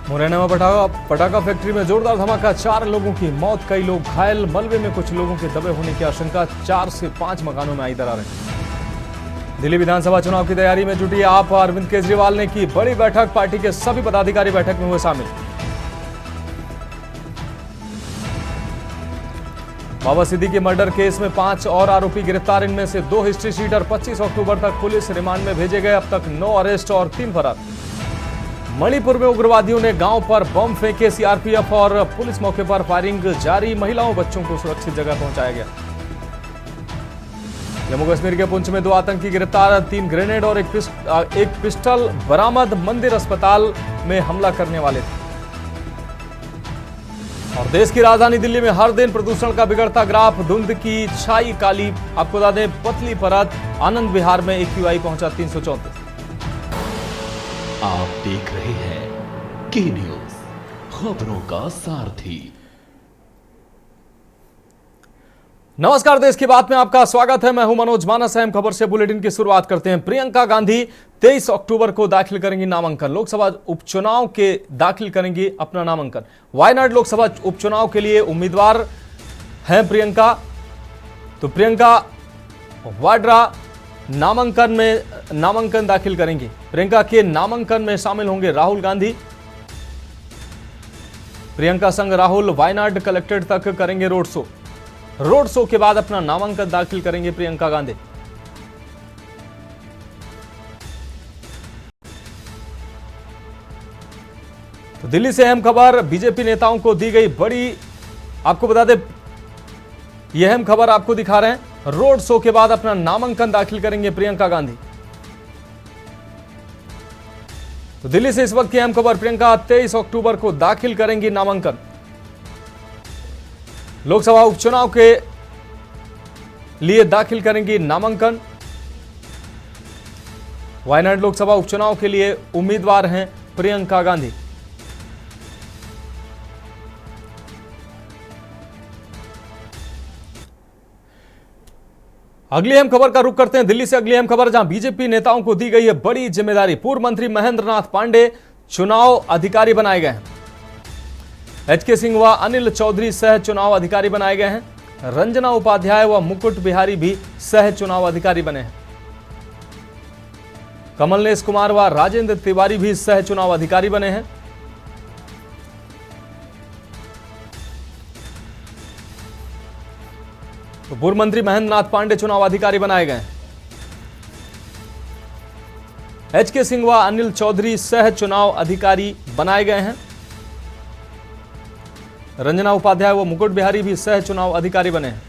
मुरैना में पटाखा फैक्ट्री में जोरदार धमाका, 4 लोगों की मौत, कई लोग घायल, मलबे में कुछ लोगों के दबे होने की आशंका, 4 से 5 मकानों में आई दरारें। दिल्ली विधानसभा चुनाव की तैयारी में जुटी आप अरविंद केजरीवाल ने की बड़ी बैठक, पार्टी के सभी पदाधिकारी बैठक में हुए शामिल। बाबा सिद्दीकी के मर्डर केस में 5 और आरोपी गिरफ्तार, इनमें से 2 हिस्ट्री शीटर। 25 अक्टूबर तक पुलिस रिमांड में भेजे गए, अब तक 9 अरेस्ट और 3 फरार। मणिपुर में उग्रवादियों ने गांव पर बम फेंके, सीआरपीएफ और पुलिस मौके पर फायरिंग जारी, महिलाओं बच्चों को सुरक्षित जगह पहुंचाया गया। जम्मू कश्मीर के पुंछ में 2 आतंकी गिरफ्तार, 3 ग्रेनेड और एक पिस्टल बरामद, मंदिर अस्पताल में हमला करने वाले थे। और देश की राजधानी दिल्ली में हर दिन प्रदूषण का बिगड़ता ग्राफ, धुंध की छाई काली, आपको बता दें पतली परत, आनंद विहार में AQI पहुंचा 334। आप देख रहे हैं के न्यूज, खबरों का सारथी। नमस्कार, देश की बात में आपका स्वागत है। मैं हूं मनोज मानस। अहम खबर से बुलेटिन की शुरुआत करते हैं। प्रियंका गांधी 23 अक्टूबर को दाखिल करेंगी नामांकन, लोकसभा उपचुनाव के दाखिल करेंगी अपना नामांकन। वायनाड लोकसभा उपचुनाव के लिए उम्मीदवार हैं प्रियंका। तो प्रियंका वाड्रा नामांकन दाखिल करेंगी। प्रियंका के नामांकन में शामिल होंगे राहुल गांधी। प्रियंका संग राहुल वायनाड कलेक्ट्रेट तक करेंगे रोड शो। रोड शो के बाद अपना नामांकन दाखिल करेंगे प्रियंका गांधी। तो दिल्ली से अहम खबर, बीजेपी नेताओं को दी गई बड़ी, आपको बता दें यह अहम खबर आपको दिखा रहे हैं। रोड शो के बाद अपना नामांकन दाखिल करेंगे प्रियंका गांधी। तो दिल्ली से इस वक्त की अहम खबर, प्रियंका 23 अक्टूबर को दाखिल करेंगी नामांकन। लोकसभा उपचुनाव के लिए दाखिल करेंगी नामांकन। वायनाड लोकसभा उपचुनाव के लिए उम्मीदवार हैं प्रियंका गांधी। अगली अहम खबर का रुख करते हैं दिल्ली से। अगली अहम खबर, जहां बीजेपी नेताओं को दी गई है बड़ी जिम्मेदारी, पूर्व मंत्री महेंद्र नाथ पांडे चुनाव अधिकारी बनाए गए हैं। HK सिंह व अनिल चौधरी सह चुनाव अधिकारी बनाए गए हैं। रंजना उपाध्याय व मुकुट बिहारी भी सह चुनाव अधिकारी बने हैं। कमलनेश कुमार व राजेंद्र तिवारी भी सह चुनाव अधिकारी बने हैं। तो पूर्व मंत्री महेंद्र नाथ पांडे चुनाव अधिकारी बनाए गए हैं। HK सिंह व अनिल चौधरी सह चुनाव अधिकारी बनाए गए हैं। रंजना उपाध्याय व मुकुट बिहारी भी सह चुनाव अधिकारी बने हैं।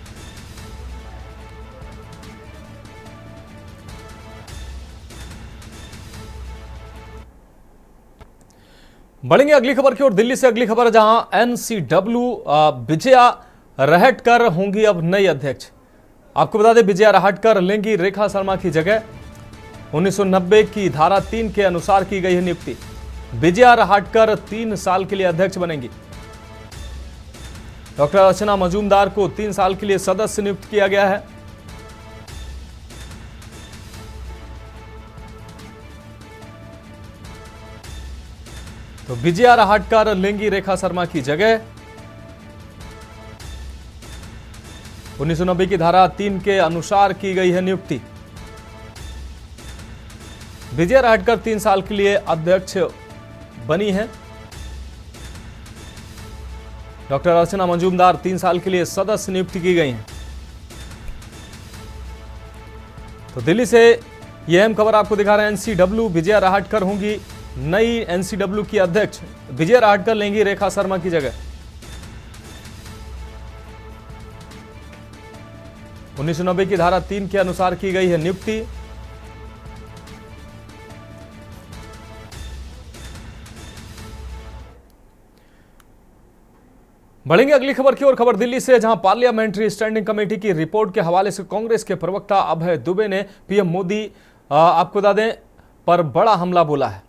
बढ़ेंगे अगली खबर की ओर। दिल्ली से अगली खबर, जहां NCW विजया रहटकर होंगी अब नई अध्यक्ष। आपको बता दें विजया रहटकर लेंगी रेखा शर्मा की जगह। 1990 की धारा 3 के अनुसार की गई है नियुक्ति। विजया रहटकर 3 साल के लिए अध्यक्ष बनेंगी। डॉक्टर अर्चना मजूमदार को 3 साल के लिए सदस्य नियुक्त किया गया है। तो विजया रहटकर लेंगी रेखा शर्मा की जगह। 1990 की धारा 3 के अनुसार की गई है नियुक्ति। विजया रहटकर 3 साल के लिए अध्यक्ष बनी है। डॉक्टर अर्चना मजूमदार 3 साल के लिए सदस्य नियुक्त की गई हैं। तो दिल्ली से यह अहम खबर आपको दिखा रहे हैं। NCW विजया रहटकर होंगी नई NCW की अध्यक्ष। विजया रहटकर लेंगी रेखा शर्मा की जगह। 1990 की धारा 3 के अनुसार की गई है नियुक्ति। बढ़ेंगे अगली खबर की ओर। खबर दिल्ली से, जहां पार्लियामेंट्री स्टैंडिंग कमेटी की रिपोर्ट के हवाले से कांग्रेस के प्रवक्ता अभय दुबे ने PM मोदी आपको बता दें पर बड़ा हमला बोला है।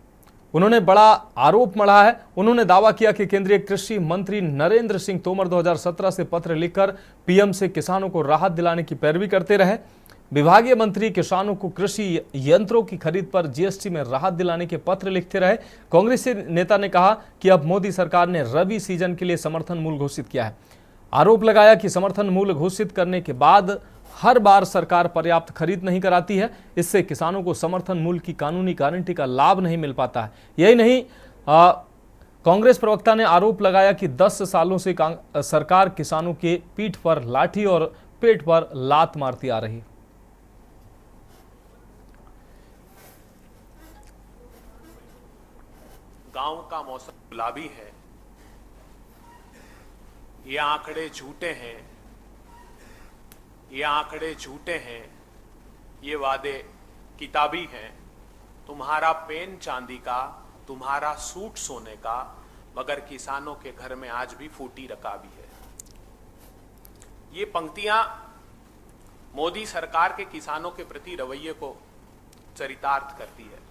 उन्होंने बड़ा आरोप मढ़ा है। उन्होंने दावा किया कि केंद्रीय कृषि मंत्री नरेंद्र सिंह तोमर 2017 से पत्र लिखकर PM से किसानों को राहत दिलाने की पैरवी करते रहे। विभागीय मंत्री किसानों को कृषि यंत्रों की खरीद पर जीएसटी में राहत दिलाने के पत्र लिखते रहे। कांग्रेसी नेता ने कहा कि अब मोदी सरकार ने रबी सीजन के लिए समर्थन मूल्य घोषित किया है। आरोप लगाया कि समर्थन मूल्य घोषित करने के बाद हर बार सरकार पर्याप्त खरीद नहीं कराती है, इससे किसानों को समर्थन मूल्य की कानूनी गारंटी का लाभ नहीं मिल पाता है। यही नहीं, कांग्रेस प्रवक्ता ने आरोप लगाया कि 10 सालों से सरकार किसानों के पीठ पर लाठी और पेट पर लात मारती आ रही है। गांव का मौसम गुलाबी है, ये आंकड़े झूठे हैं, ये आंकड़े झूठे हैं, ये वादे किताबी हैं। तुम्हारा पेन चांदी का, तुम्हारा सूट सोने का, मगर किसानों के घर में आज भी फूटी रकाबी है। ये पंक्तियां मोदी सरकार के किसानों के प्रति रवैये को चरितार्थ करती है।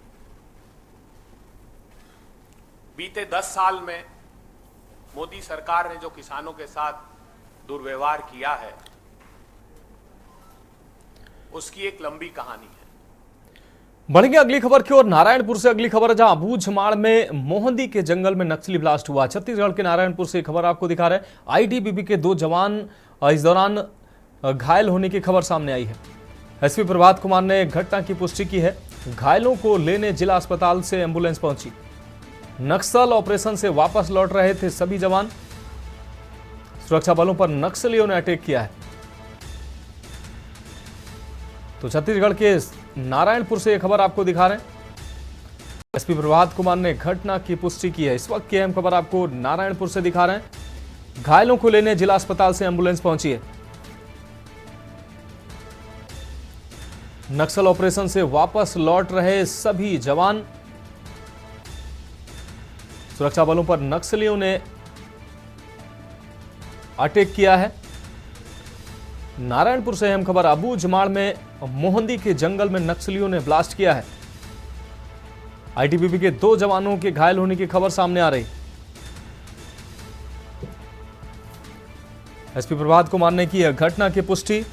बीते 10 साल में मोदी सरकार ने जो किसानों के साथ दुर्व्यवहार किया है, उसकी एक लंबी कहानी है। बढ़ेंगे अगली खबर की ओर। नारायणपुर से अगली खबर, जहां बूझमाड़ में मोहंदी के जंगल में नक्सली ब्लास्ट हुआ। छत्तीसगढ़ के नारायणपुर से खबर आपको दिखा रहे हैं। आईटीबीपी के 2 जवान इस दौरान घायल होने की खबर सामने आई है। एसपी प्रभात कुमार ने घटना की पुष्टि की है। घायलों को लेने जिला अस्पताल से एंबुलेंस पहुंची। नक्सल ऑपरेशन से वापस लौट रहे थे सभी जवान। सुरक्षा बलों पर नक्सलियों ने अटैक किया है। तो छत्तीसगढ़ के नारायणपुर से यह खबर आपको दिखा रहे हैं। एसपी प्रभात कुमार ने घटना की पुष्टि की है। इस वक्त की अहम खबर आपको नारायणपुर से दिखा रहे हैं। घायलों को लेने जिला अस्पताल से एंबुलेंस पहुंची है। नक्सल ऑपरेशन से वापस लौट रहे सभी जवान। सुरक्षा बलों पर नक्सलियों ने अटैक किया है। नारायणपुर से अहम खबर, बूझमाड़ में मोहंदी के जंगल में नक्सलियों ने ब्लास्ट किया है। आईटीबीपी के 2 जवानों के घायल होने की खबर सामने आ रही। एसपी प्रभात कुमार ने की है घटना की पुष्टि।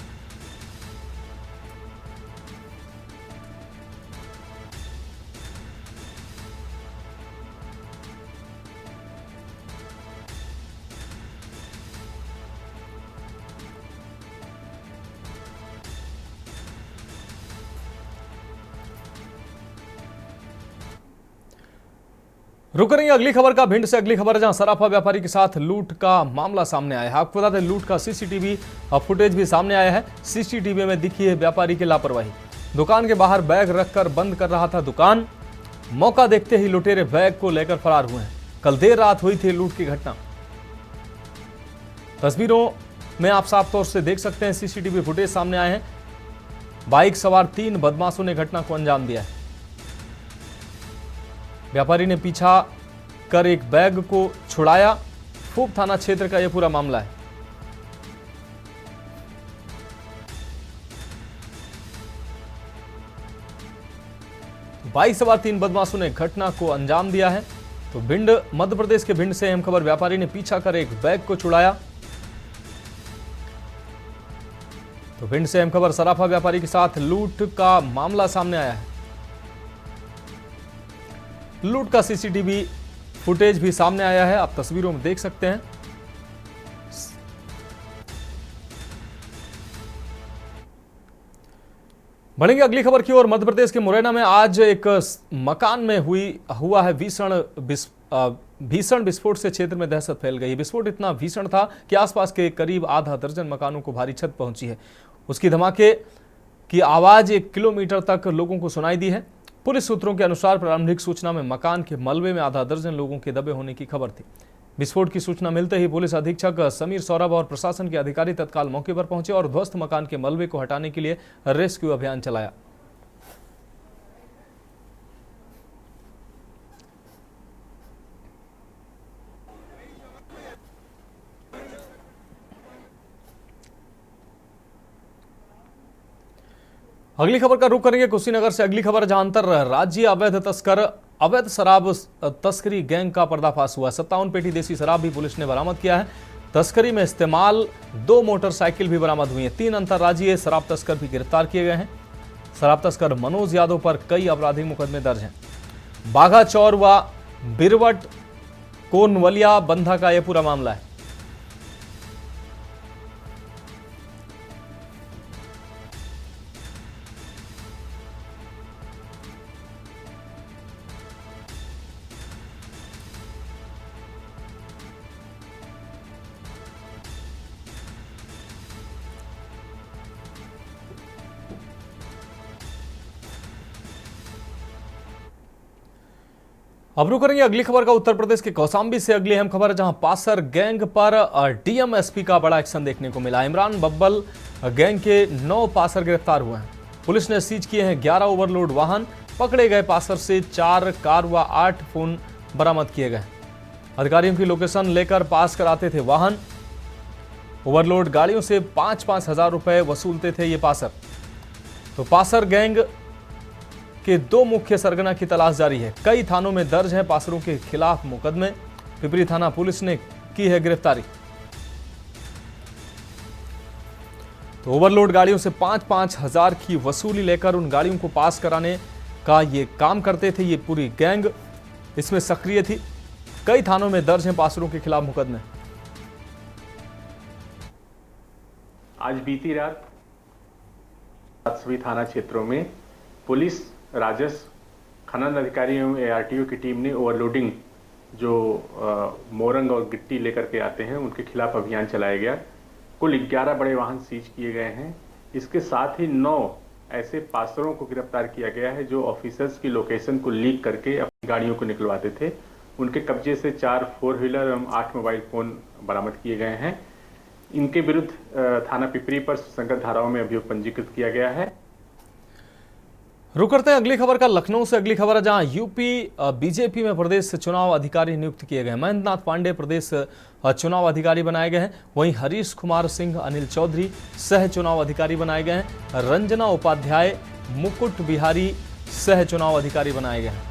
रुक करेंगे अगली खबर का। भिंड से अगली खबर, जहां सराफा व्यापारी के साथ लूट का मामला सामने आया है। आपको बता दें, लूट का सीसीटीवी फुटेज भी सामने आया है। सीसीटीवी में दिखी है व्यापारी की लापरवाही। दुकान के बाहर बैग रखकर बंद कर रहा था दुकान। मौका देखते ही लुटेरे बैग को लेकर फरार हुए हैं। कल देर रात हुई थी लूट की घटना। तस्वीरों में आप साफ तौर से देख सकते हैं, सीसीटीवी फुटेज सामने आए हैं। बाइक सवार 3 बदमाशों ने घटना को अंजाम दिया है। व्यापारी ने पीछा कर एक बैग को छुड़ाया। फूप थाना क्षेत्र का यह पूरा मामला है। बाइक सवार 3 बदमाशों ने घटना को अंजाम दिया है। तो भिंड, मध्य प्रदेश के भिंड से अहम खबर, व्यापारी ने पीछा कर एक बैग को छुड़ाया। तो भिंड से अहम खबर, सराफा व्यापारी के साथ लूट का मामला सामने आया है। लूट का सीसीटीवी फुटेज भी सामने आया है, आप तस्वीरों में देख सकते हैं। बढ़ेंगे अगली खबर की ओर। मध्य प्रदेश के मुरैना में आज एक मकान में हुआ है भीषण विस्फोट से क्षेत्र में दहशत फैल गई। विस्फोट इतना भीषण था कि आसपास के करीब आधा दर्जन मकानों को भारी क्षति पहुंची है। उसकी धमाके की आवाज 1 किलोमीटर तक लोगों को सुनाई दी है। पुलिस सूत्रों के अनुसार प्रारंभिक सूचना में मकान के मलबे में आधा दर्जन लोगों के दबे होने की खबर थी। विस्फोट की सूचना मिलते ही पुलिस अधीक्षक समीर सौरभ और प्रशासन के अधिकारी तत्काल मौके पर पहुंचे और ध्वस्त मकान के मलबे को हटाने के लिए रेस्क्यू अभियान चलाया। अगली खबर का रुख करेंगे कुशीनगर से अगली खबर, जहां अंतर राज्य अवैध शराब तस्करी गैंग का पर्दाफाश हुआ। 57 पेटी देसी शराब भी पुलिस ने बरामद किया है। तस्करी में इस्तेमाल 2 मोटरसाइकिल भी बरामद हुई हैं। 3 अंतर्राज्यीय शराब तस्कर भी गिरफ्तार किए गए हैं। शराब तस्कर मनोज यादव पर कई आपराधिक मुकदमे दर्ज हैं। बाघा चौर व बिरवट कोनवलिया बंधा का यह पूरा मामला है। अब रुक करेंगे अगली खबर का उत्तर प्रदेश के कौशाम्बी से। अगली अहम खबर है जहां पासर गैंग पर डीएमएसपी का बड़ा एक्शन देखने को मिला। इमरान बब्बल गैंग के 9 पासर गिरफ्तार हुए हैं। पुलिस ने सीज किए हैं 11 ओवरलोड वाहन। पकड़े गए पासर से 4 कार व 8 फोन बरामद किए गए। अधिकारियों की लोकेशन लेकर पास कराते थे वाहन। ओवरलोड गाड़ियों से 5-5 हजार रुपए वसूलते थे ये पासर। तो पासर गैंग के 2 मुख्य सरगना की तलाश जारी है। कई थानों में दर्ज है पासरों के खिलाफ मुकदमे। पिपरी थाना पुलिस ने की है गिरफ्तारी। तो ओवरलोड गाड़ियों से 5-5 हजार की वसूली लेकर उन गाड़ियों को पास कराने का ये काम करते थे। ये पूरी गैंग इसमें सक्रिय थी। कई थानों में दर्ज है पासरों के खिलाफ मुकदमे। आज बीती रात सभी थाना क्षेत्रों में पुलिस, राजस्व, खनन अधिकारी एवं एआरटीओ की टीम ने ओवरलोडिंग जो मोरंग और गिट्टी लेकर के आते हैं उनके खिलाफ अभियान चलाया गया। कुल 11 बड़े वाहन सीज किए गए हैं। इसके साथ ही 9 ऐसे पासरों को गिरफ्तार किया गया है जो ऑफिसर्स की लोकेशन को लीक करके अपनी गाड़ियों को निकलवाते थे। उनके कब्जे से 4 4 व्हीलर एवं 8 मोबाइल फोन बरामद किए गए हैं। इनके विरुद्ध थाना पिपरी पर सुसंगत धाराओं में अभियोग पंजीकृत किया गया है। रुक करते हैं अगली खबर का। लखनऊ से अगली खबर है जहां यूपी बीजेपी में प्रदेश चुनाव अधिकारी नियुक्त किए गए। महेंद्र नाथ पांडे प्रदेश चुनाव अधिकारी बनाए गए हैं। वहीं हरीश कुमार सिंह, अनिल चौधरी सह चुनाव अधिकारी बनाए गए हैं। रंजना उपाध्याय, मुकुट बिहारी सह चुनाव अधिकारी बनाए गए हैं।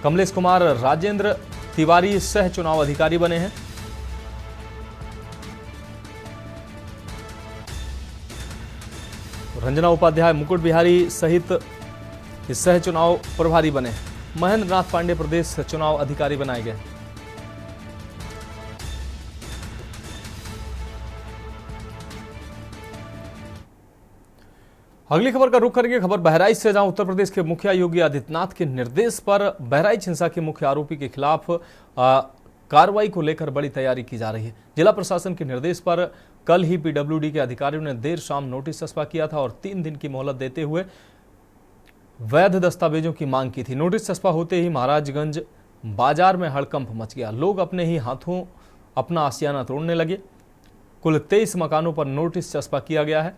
कमलेश कुमार, राजेंद्र तिवारी सह चुनाव अधिकारी बने हैं। रंजना उपाध्याय, मुकुट बिहारी सहित सह चुनाव प्रभारी बने। महेंद्र नाथ पांडे प्रदेश चुनाव अधिकारी बनाए गए। अगली खबर का रुख करेंगे खबर बहराइच से, जहां उत्तर प्रदेश के मुखिया योगी आदित्यनाथ के निर्देश पर बहराइच हिंसा के मुख्य आरोपी के खिलाफ कार्रवाई को लेकर बड़ी तैयारी की जा रही है। जिला प्रशासन के निर्देश पर कल ही पीडब्ल्यूडी के अधिकारियों ने देर शाम नोटिस चस्पा किया था और 3 दिन की मोहलत देते हुए वैध दस्तावेजों की मांग की थी। नोटिस चस्पा होते ही महाराजगंज बाजार में हड़कंप मच गया। लोग अपने ही हाथों अपना आशियाना तोड़ने लगे। कुल 23 मकानों पर नोटिस चस्पा किया गया है।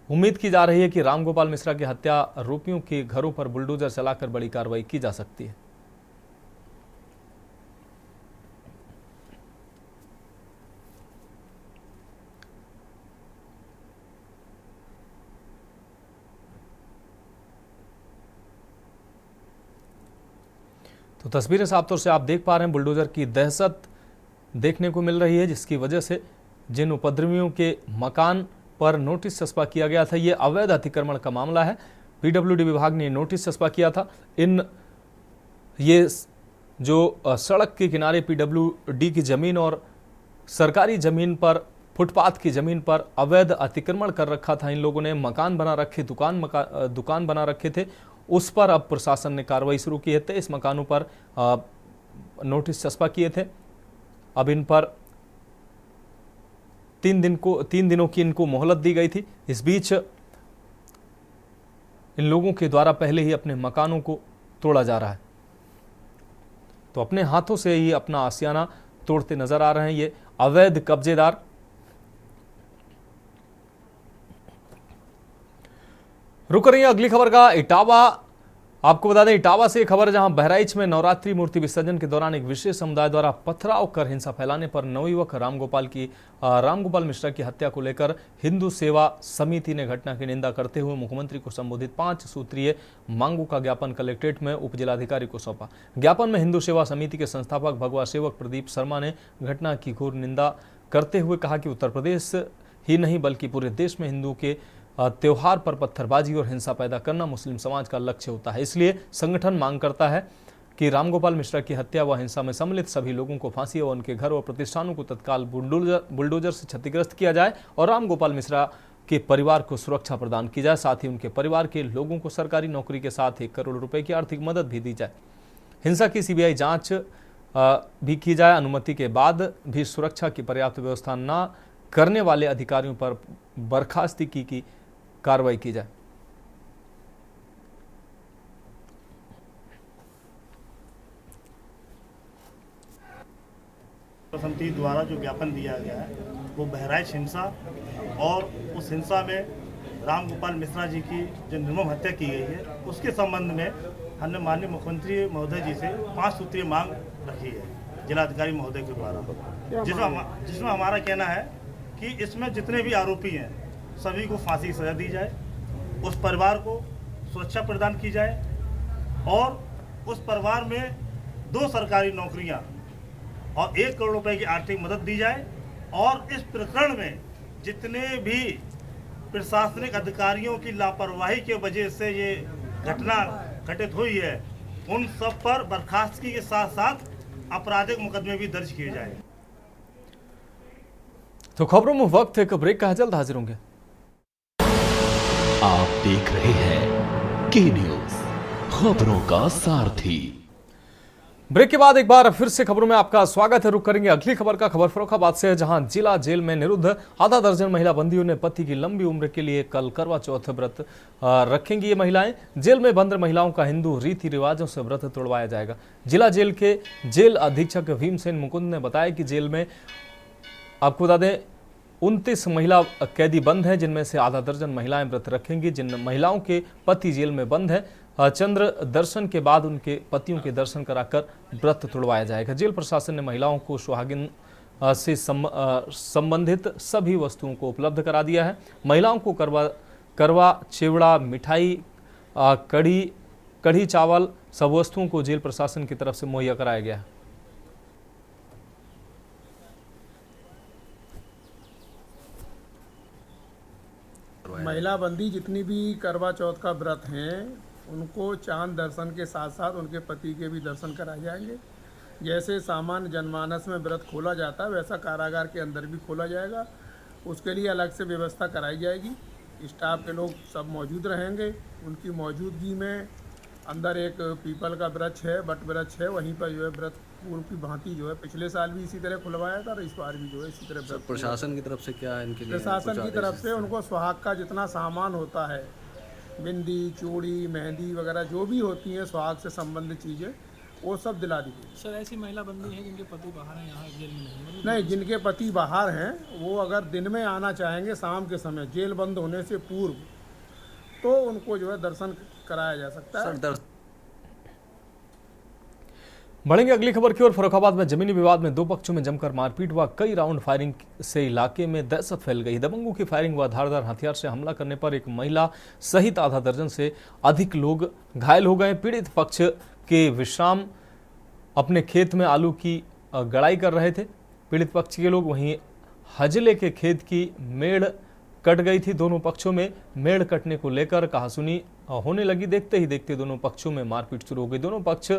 उम्मीद की जा रही है कि रामगोपाल मिश्रा के हत्या आरोपियों के घरों पर बुलडोजर चलाकर बड़ी कार्रवाई की जा सकती है। तो तस्वीरें साफ तौर से आप देख पा रहे हैं। बुलडोजर की दहशत देखने को मिल रही है, जिसकी वजह से जिन उपद्रवियों के मकान पर नोटिस चस्पा किया गया था, ये अवैध अतिक्रमण का मामला है। पीडब्ल्यूडी विभाग ने नोटिस चस्पा किया था। ये जो सड़क के किनारे पीडब्ल्यूडी की जमीन और सरकारी जमीन पर, फुटपाथ की जमीन पर अवैध अतिक्रमण कर रखा था इन लोगों ने। मकान बना रखे, दुकान बना रखे थे। उस पर अब प्रशासन ने कार्रवाई शुरू की है। 23 मकानों पर नोटिस चस्पा किए थे। अब इन पर 3 दिनों की इनको मोहलत दी गई थी। इस बीच इन लोगों के द्वारा पहले ही अपने मकानों को तोड़ा जा रहा है। तो अपने हाथों से ही अपना आशियाना तोड़ते नजर आ रहे हैं ये अवैध कब्जेदार। रुक रही है अगली खबर का। इटावा आपको बता दें इटावा से खबर, जहां बहराइच में नवरात्रि मूर्ति विसर्जन के दौरान एक विशेष समुदाय द्वारा पथराव कर हिंसा फैलाने पर नवयुवक रामगोपाल मिश्रा की हत्या को लेकर हिंदू सेवा समिति ने घटना की निंदा करते हुए मुख्यमंत्री को संबोधित 5 सूत्रीय मांगों का ज्ञापन कलेक्ट्रेट में उप जिलाधिकारी को सौंपा। ज्ञापन में हिंदू सेवा समिति के संस्थापक भगवा सेवक प्रदीप शर्मा ने घटना की घोर निंदा करते हुए कहा कि उत्तर प्रदेश ही नहीं बल्कि पूरे देश में हिंदू के त्योहार पर पत्थरबाजी और हिंसा पैदा करना मुस्लिम समाज का लक्ष्य होता है। इसलिए संगठन मांग करता है कि रामगोपाल मिश्रा की हत्या व हिंसा में सम्मिलित सभी लोगों को फांसी और उनके घर व प्रतिष्ठानों को तत्काल बुलडोजर से क्षतिग्रस्त किया जाए और रामगोपाल मिश्रा के परिवार को सुरक्षा प्रदान की जाए। साथ ही उनके परिवार के लोगों को सरकारी नौकरी के साथ 1 करोड़ रुपए की आर्थिक मदद भी दी जाए। हिंसा की सीबीआई जांच भी की जाए। अनुमति के बाद भी सुरक्षा की पर्याप्त व्यवस्था न करने वाले अधिकारियों पर बर्खास्ती की कार्रवाई की जाए। समिति द्वारा जो ज्ञापन दिया गया है वो बहराइच हिंसा और उस हिंसा में रामगोपाल मिश्रा जी की जो निर्मम हत्या की गई है उसके संबंध में हमने माननीय मुख्यमंत्री महोदय जी से 5 सूत्रीय मांग रखी है जिलाधिकारी महोदय के द्वारा, जिसमें हमारा कहना है कि इसमें जितने भी आरोपी हैं सभी को फांसी की सजा दी जाए, उस परिवार को सुरक्षा प्रदान की जाए और उस परिवार में 2 सरकारी नौकरियां और 1 करोड़ रुपए की आर्थिक मदद दी जाए और इस प्रकरण में जितने भी प्रशासनिक अधिकारियों की लापरवाही की वजह से ये घटना घटित हुई है उन सब पर बर्खास्तगी के साथ साथ आपराधिक मुकदमे भी दर्ज किए जाए। तो खबरों में वक्त एक ब्रेक का है, जल्द हाजिर होंगे। आप देख रहे हैं के न्यूज, खबरों का सारथी। ब्रेक के बाद एक बार फिर से खबरों में आपका स्वागत है। रुक करेंगे अगली खबर का। खबर फर्रुखाबाद से है, जहां जिला जेल में निरुद्ध आधा दर्जन महिला बंदियों ने पति की लंबी उम्र के लिए कल करवा चौथ व्रत रखेंगी। ये महिलाएं जेल में बंद महिलाओं का हिंदू रीति रिवाजों से व्रत तोड़वाया जाएगा। जिला जेल के जेल अधीक्षक भीमसेन मुकुंद ने बताया कि जेल में आपको बता दें 29 महिला कैदी बंद हैं, जिनमें से आधा दर्जन महिलाएं व्रत रखेंगी। जिन महिलाओं के पति जेल में बंद है चंद्र दर्शन के बाद उनके पतियों के दर्शन कराकर व्रत तोड़वाया जाएगा। जेल प्रशासन ने महिलाओं को सुहागिन से संबंधित सभी वस्तुओं को उपलब्ध करा दिया है। महिलाओं को करवा चिवड़ा, मिठाई, कढ़ी चावल सब वस्तुओं को जेल प्रशासन की तरफ से मुहैया कराया गया है। महिला बंदी जितनी भी करवा चौथ का व्रत हैं उनको चांद दर्शन के साथ साथ उनके पति के भी दर्शन कराए जाएंगे। जैसे सामान्य जनमानस में व्रत खोला जाता है वैसा कारागार के अंदर भी खोला जाएगा। उसके लिए अलग से व्यवस्था कराई जाएगी। स्टाफ के लोग सब मौजूद रहेंगे। उनकी मौजूदगी में अंदर एक पीपल का वृक्ष है, बट वृक्ष है, वहीं पर जो है व्रत पूर्व की भांति जो है पिछले साल भी इसी तरह खुलवाया था और इस बार भी जो है इसी तरह व्रत। प्रशासन की तरफ से क्या है इनके लिए? प्रशासन की तरफ से उनको सुहाग का जितना सामान होता है, बिंदी, चूड़ी, मेहंदी वगैरह जो भी होती हैं सुहाग से संबंधित चीज़ें, वो सब दिला दी गई। सर ऐसी महिला बंदी हैं जिनके पति बाहर हैं, यहाँ जेल में नहीं, जिनके पति बाहर हैं वो अगर दिन में आना चाहेंगे शाम के समय जेल बंद होने से पूर्व तो उनको जो है दर्शन कराया जा सकता है। बढ़ेंगे अगली खबर की ओर। फर्रुखाबाद में जमीनी विवाद में 2 पक्षों में जमकर मारपीट व कई राउंड फायरिंग से इलाके में दहशत फैल गई। दबंगों की फायरिंग व धारदार हथियार से हमला करने पर एक महिला सहित आधा दर्जन से अधिक लोग घायल हो गए। पीड़ित पक्ष के विश्राम अपने खेत में आलू की गड़ाई कर रहे थे। पीड़ित पक्ष के लोग वहीं हजले के खेत की मेड़ कट गई थी। दोनों पक्षों में मेड़ कटने को लेकर कहासुनी होने लगी। देखते ही देखते दोनों पक्षों में मारपीट शुरू हो गई। दोनों पक्ष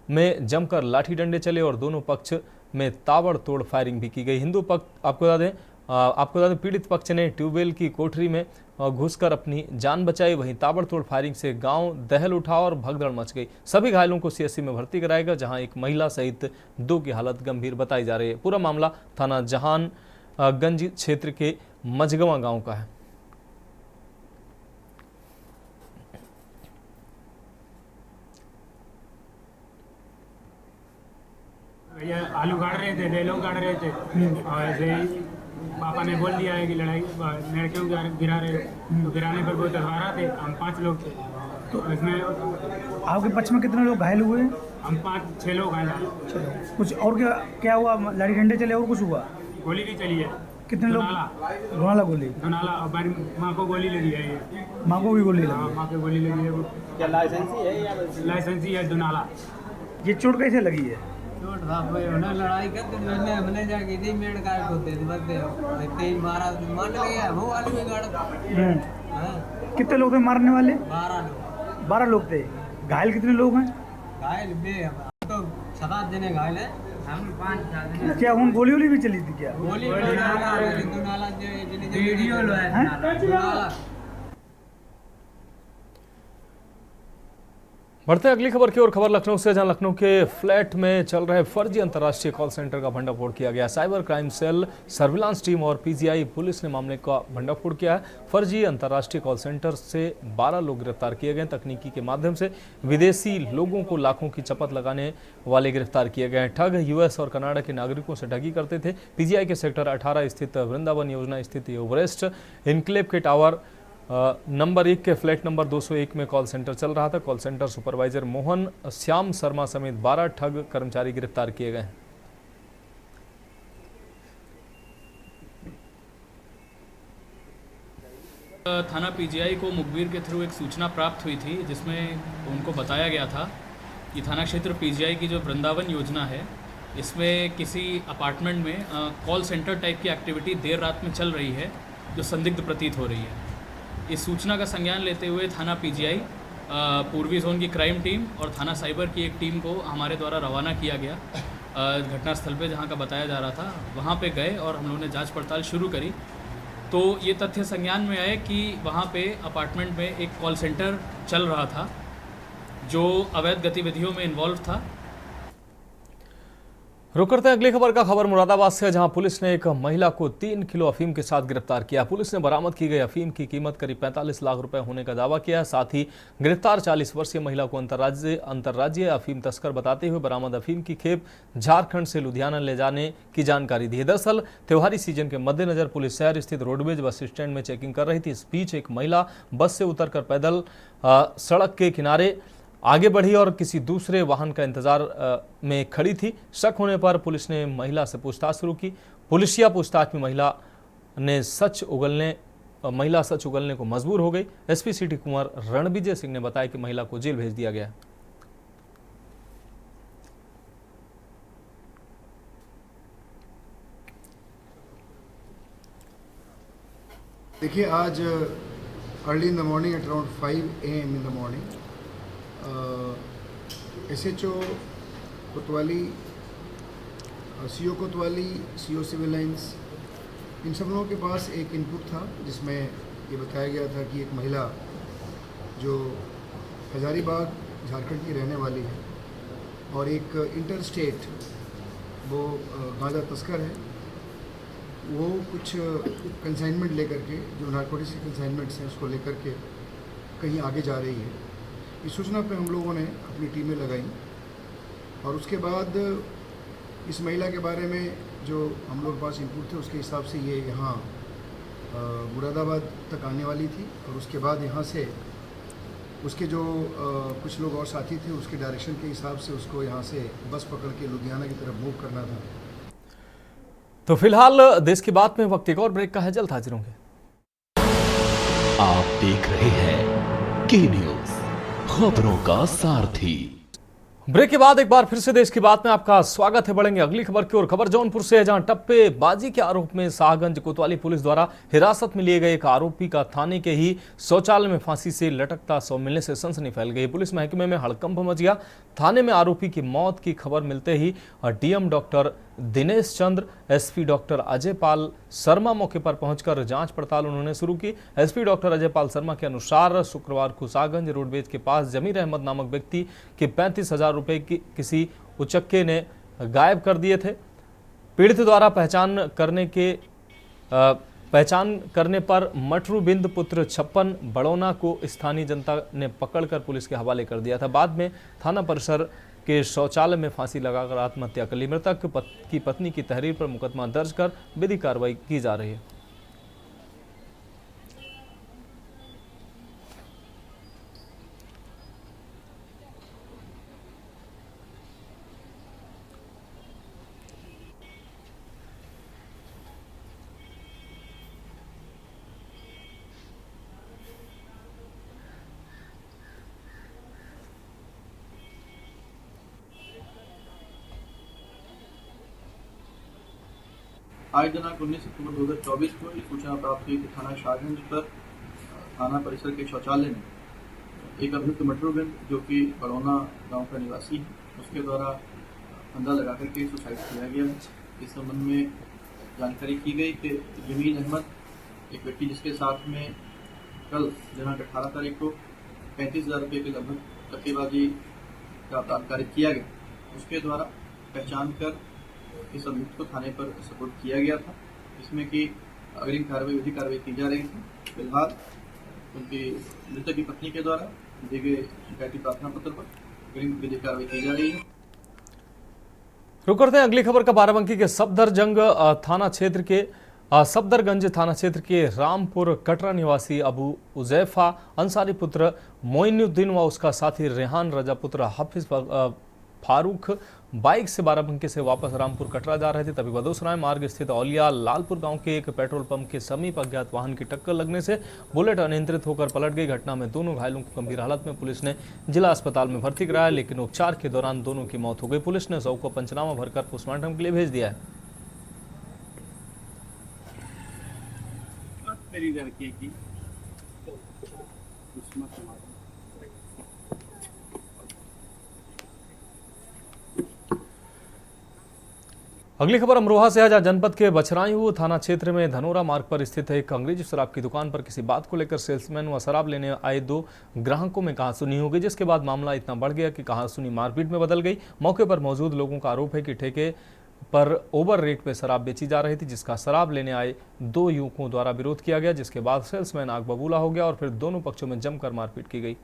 में जमकर लाठी डंडे चले और दोनों पक्ष में ताबड़तोड़ फायरिंग भी की गई। हिंदू पक्ष आपको बता दें पीड़ित पक्ष ने ट्यूबवेल की कोठरी में घुसकर अपनी जान बचाई। वहीं ताबड़तोड़ फायरिंग से गांव दहल उठा और भगदड़ मच गई। सभी घायलों को सीएससी में भर्ती कराया गया, जहां एक महिला सहित 2 की हालत गंभीर बताई जा रही है। पूरा मामला थाना जहानगंज क्षेत्र के मझगवा गांव का है। भैया आलू गाड़ रहे थे, ले लोग गाड़ रहे थे और ऐसे ही पापा ने बोल दिया है कि लड़ाई लड़कियों को गिरा रहे, तो गिराने पर वो तलवारा थे। हम 5 लोग थे, तो इसमें आपके पक्ष में कितने लोग घायल हुए हैं? हम 5-6 लोग हैं। चलो, कुछ और क्या क्या हुआ? लाठी डंडे चले और कुछ हुआ? गोली भी चली है। कितने लोग? धुनाला गोली। धुनाला और मेरी माँ को गोली लगी है। ये माँ को भी गोली हाँ, लगी? माँ को गोली लगी है। वो क्या लाइसेंसी है या लाइसेंसी है धुनाला। ये चोट कैसे लगी है? चोट था भाई, उन्हें लड़ाई करते मैंने हमने जाके दी मेड़ कार को दे बदे तेज मारा मान गया वो वाली भी गाड़। हां कितने लोग थे मारने वाले? 12 12 लोग। लोग थे। घायल कितने लोग हैं? घायल बे तो 7 जने घायल है, हम 5-7 जने। क्या उन गोली वोली भी चली थी क्या? गोली धुनाला वीडियो लो है धुनाला। बढ़ते हैं अगली खबर की ओर। खबर लखनऊ से, जहां लखनऊ के फ्लैट में चल रहे फर्जी अंतर्राष्ट्रीय कॉल सेंटर का भंडाफोड़ किया गया। Cyber crime cell, surveillance team और पीजीआई पुलिस ने मामले का भंडाफोड़ किया है। फर्जी अंतर्राष्ट्रीय कॉल सेंटर से 12 लोग गिरफ्तार किए गए। तकनीकी के माध्यम से विदेशी लोगों को लाखों की चपत लगाने वाले गिरफ्तार किए गए। ठग यूएस और कनाडा के नागरिकों से ठगी करते थे। पीजीआई के सेक्टर 18 स्थित वृंदावन योजना स्थित एवरेस्ट इनक्लेव के टावर नंबर 1 के फ्लैट नंबर 201 में कॉल सेंटर चल रहा था। Call centre supervisor Mohan Shyam Sharma समेत 12 ठग कर्मचारी गिरफ्तार किए गए हैं। थाना पीजीआई को मुखबिर के थ्रू एक सूचना प्राप्त हुई थी, जिसमें उनको बताया गया था कि थाना क्षेत्र पीजीआई की जो वृंदावन योजना है, इसमें किसी अपार्टमेंट में कॉल सेंटर टाइप की एक्टिविटी देर रात में चल रही है, जो संदिग्ध प्रतीत हो रही है। इस सूचना का संज्ञान लेते हुए थाना पीजीआई, पूर्वी जोन की क्राइम टीम और थाना साइबर की एक टीम को हमारे द्वारा रवाना किया गया। घटनास्थल पे जहाँ का बताया जा रहा था वहाँ पे गए और हम लोगों ने जांच पड़ताल शुरू करी। तो ये तथ्य संज्ञान में आए कि वहाँ पे अपार्टमेंट में एक कॉल सेंटर चल रहा था जो अवैध गतिविधियों में इन्वॉल्व था। रुक करते हैं अगली खबर का। खबर मुरादाबाद से, जहां पुलिस ने एक महिला को 3 किलो अफीम के साथ गिरफ्तार किया। पुलिस ने बरामद की गई अफीम की कीमत करीब 45 लाख रुपए होने का दावा किया। साथ ही गिरफ्तार 40 वर्षीय महिला को अंतर्राज्यीय अफीम तस्कर बताते हुए बरामद अफीम की खेप झारखंड से लुधियाना ले जाने की जानकारी दी है। दरअसल त्योहारी सीजन के मद्देनजर पुलिस शहर स्थित रोडवेज बस स्टैंड में चेकिंग कर रही थी। इस बीच एक महिला बस से उतरकर पैदल सड़क के किनारे आगे बढ़ी और किसी दूसरे वाहन का इंतजार में खड़ी थी। शक होने पर पुलिस ने महिला से पूछताछ शुरू की। पुलिसिया पूछताछ में महिला सच उगलने को मजबूर हो गई। एसपी सिटी कुंवर रणविजय सिंह ने बताया कि महिला को जेल भेज दिया गया। देखिए, आज early in the morning at around 5 AM in the morning SHO कोतवाली, CO कोतवाली, CO सिविल लाइंस, इन सब लोगों के पास एक इनपुट था जिसमें ये बताया गया था कि एक महिला जो हजारीबाग झारखंड की रहने वाली है और एक इंटर स्टेट वो गांजा तस्कर है, वो कुछ कंसाइनमेंट लेकर के, जो नारकोटिक्स के कंसाइनमेंट्स हैं उसको लेकर के कहीं आगे जा रही है। इस सूचना पे हम लोगों ने अपनी टीमें लगाई और उसके बाद इस महिला के बारे में जो हम लोग के पास इनपुट थे उसके हिसाब से ये यहाँ मुरादाबाद तक आने वाली थी और उसके बाद यहाँ से उसके जो कुछ लोग और साथी थे उसके डायरेक्शन के हिसाब से उसको यहाँ से बस पकड़ के लुधियाना की तरफ मूव करना था। तो फिलहाल देश की बात में वक्त एक और ब्रेक का है, जल्द हाजिर होंगे। आप देख रहे हैं के न्यूज, खबरों का सारथी। ब्रेक के बाद एक बार फिर से देश की बात में आपका स्वागत है। बढ़ेंगे अगली खबर की ओर। खबर जौनपुर से है, जहां टप्पेबाजी के आरोप में शाहगंज कोतवाली पुलिस द्वारा हिरासत में लिए गए एक आरोपी का थाने के ही शौचालय में फांसी से लटकता शव मिलने से सनसनी फैल गई। पुलिस महकमे में हड़कंप मच गया। थाने में आरोपी की मौत की खबर मिलते ही DM doctor Dinesh Chandra, SP doctor Ajay Pal Sharma मौके पर पहुंचकर जांच पड़ताल उन्होंने शुरू की। एसपी डॉक्टर अजय पाल शर्मा के अनुसार शुक्रवार को शाहगंज रोडवेज के पास जमीर अहमद नामक व्यक्ति के 35,000 रुपए की किसी उचक्के ने गायब कर दिए थे। पीड़ित द्वारा पहचान करने पर मटरूबिंद पुत्र 56 बड़ौना को स्थानीय जनता ने पकड़कर पुलिस के हवाले कर दिया था। बाद में थाना परिसर के शौचालय में फांसी लगाकर आत्महत्या कर ली। मृतक की पत्नी की तहरीर पर मुकदमा दर्ज कर विधिक कार्रवाई की जा रही है। आज दिनांक 19 अक्टूबर 2024 को एक सूचना प्राप्त हुई कि थाना शाहगंज पर थाना परिसर के शौचालय में एक अभियुक्त मटरूगंज जो कि बड़ौना गांव का निवासी है, उसके द्वारा फंदा लगा करके सुसाइड किया गया है। इस संबंध में जानकारी की गई कि जमीन अहमद, एक व्यक्ति जिसके साथ में कल दिनांक 18 तारीख को 35,000 रुपये के लगभग धक्केबाजी का अपराध कार्य किया गया, उसके द्वारा पहचान कर इस अभियुक्त को थाने पर सपोर्ट किया गया था, जिसमें कि अग्रिम कार्रवाई विधिक कार्रवाई की जा रही थी। फिलहाल उनकी मृतक की पत्नी के द्वारा दिए गए शिकायती प्रार्थना पत्र पर अग्रिम विधिक कार्रवाई की जा रही है। रुक करते हैं अगली खबर का। बाराबंकी के सफदरगंज थाना क्षेत्र के रामपुर कटरा निवासी अबू उजैफा अंसारी पुत्र मोइनुद्दीन व उसका साथी रेहान रजा पुत्र हाफिज फारूक बाइक से बाराबंकी से वापस रामपुर कटरा जा रहे थे, तभी बदोसराय मार्ग स्थित औलिया लालपुर गांव के एक पेट्रोल पंप के समीप अज्ञात वाहन की टक्कर लगने से बुलेट अनियंत्रित होकर पलट गई। घटना में दोनों घायलों को गंभीर हालत में पुलिस ने जिला अस्पताल में भर्ती कराया, लेकिन उपचार के दौरान दोनों की मौत हो गई। पुलिस ने शव को पंचनामा भरकर पोस्टमार्टम के लिए भेज दिया है। अगली खबर अमरोहा से है, जहां जनपद के बछराइयू थाना क्षेत्र में धनोरा मार्ग पर स्थित एक अंग्रेजी शराब की दुकान पर किसी बात को लेकर सेल्समैन व शराब लेने आए दो ग्राहकों में कहासुनी हो गई, जिसके बाद मामला इतना बढ़ गया कि कहासुनी मारपीट में बदल गई। मौके पर मौजूद लोगों का आरोप है कि ठेके पर ओवर रेट पर शराब बेची जा रही थी, जिसका शराब लेने आए दो युवकों द्वारा विरोध किया गया, जिसके बाद सेल्समैन आग बबूला हो गया और फिर दोनों पक्षों में जमकर मारपीट की गई।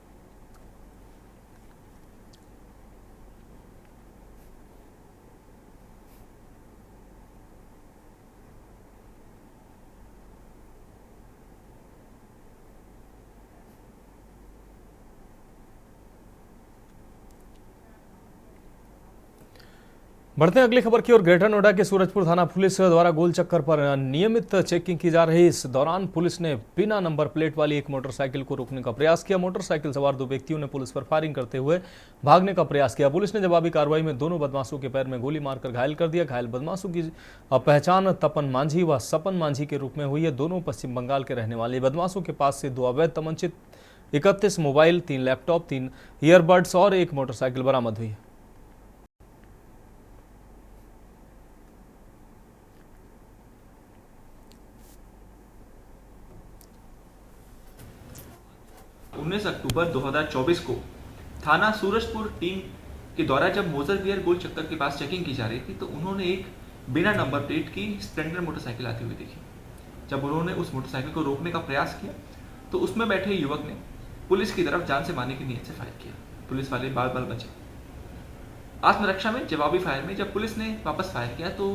बढ़ते हैं अगली खबर की ओर। ग्रेटर नोएडा के सूरजपुर थाना पुलिस द्वारा गोल चक्कर पर नियमित चेकिंग की जा रही। इस दौरान पुलिस ने बिना नंबर प्लेट वाली एक मोटरसाइकिल को रोकने का प्रयास किया। मोटरसाइकिल सवार दो व्यक्तियों ने पुलिस पर फायरिंग करते हुए भागने का प्रयास किया। पुलिस ने जवाबी कार्रवाई में दोनों बदमाशों के पैर में गोली मारकर घायल कर दिया। घायल बदमाशों की पहचान तपन मांझी व सपन मांझी के रूप में हुई है। दोनों पश्चिम बंगाल के रहने वाले। बदमाशों के पास से 2 अवैध तमंचे, 31 मोबाइल, 3 लैपटॉप, 3 ईयरबड्स और एक मोटरसाइकिल बरामद हुई है। अक्टूबर 2024 को थाना सूरजपुर टीम के द्वारा जब मोजरवियर गोल चक्कर के पास चेकिंग की जा रही थी, तो उन्होंने एक बिना नंबर प्लेट की स्प्लेंडर मोटरसाइकिल आती हुई देखी। जब उन्होंने उस मोटरसाइकिल को रोकने का प्रयास किया तो उसमें बैठे युवक ने पुलिस की तरफ जान से मारने की नीयत से फायर किया। पुलिस वाले बाल बाल बचे। आत्मरक्षा में जवाबी फायर में जब पुलिस ने वापस फायर किया तो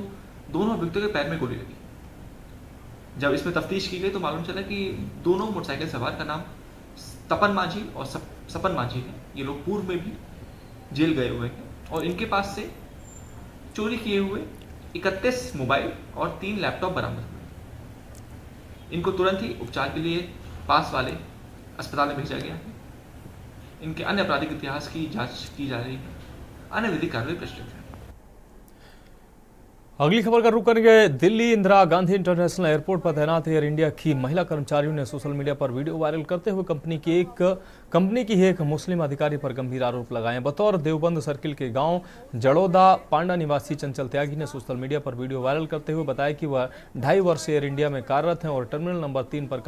दोनों अभियुक्तों के पैर में गोली लगी। जब इसमें तफ्तीश की गई तो मालूम चला कि दोनों मोटरसाइकिल सवार का नाम तपन मांझी और सपन मांझी है। ये लोग पूर्व में भी जेल गए हुए हैं और इनके पास से चोरी किए हुए 31 मोबाइल और 3 लैपटॉप बरामद हुए। इनको तुरंत ही उपचार के लिए पास वाले अस्पताल में भेजा गया है। इनके अन्य आपराधिक इतिहास की जांच की जा रही है। अन्य विधिक कार्रवाई प्रचलित है। अगली खबर का रुख करेंगे। दिल्ली इंदिरा गांधी इंटरनेशनल एयरपोर्ट पर तैनात एयर इंडिया की महिला कर्मचारियों ने सोशल मीडिया पर वीडियो वायरल करते हुए कंपनी की एक मुस्लिम अधिकारी पर गंभीर आरोप लगाए। बतौर देवबंद सर्किल के गांव जड़ौदा पांडा निवासी चंचल त्यागी ने सोशल मीडिया पर वीडियो वायरल करते हुए बताया कि वह 2.5 वर्ष से एयर इंडिया में कार्यरत हैं और टर्मिनल नंबर 3 पर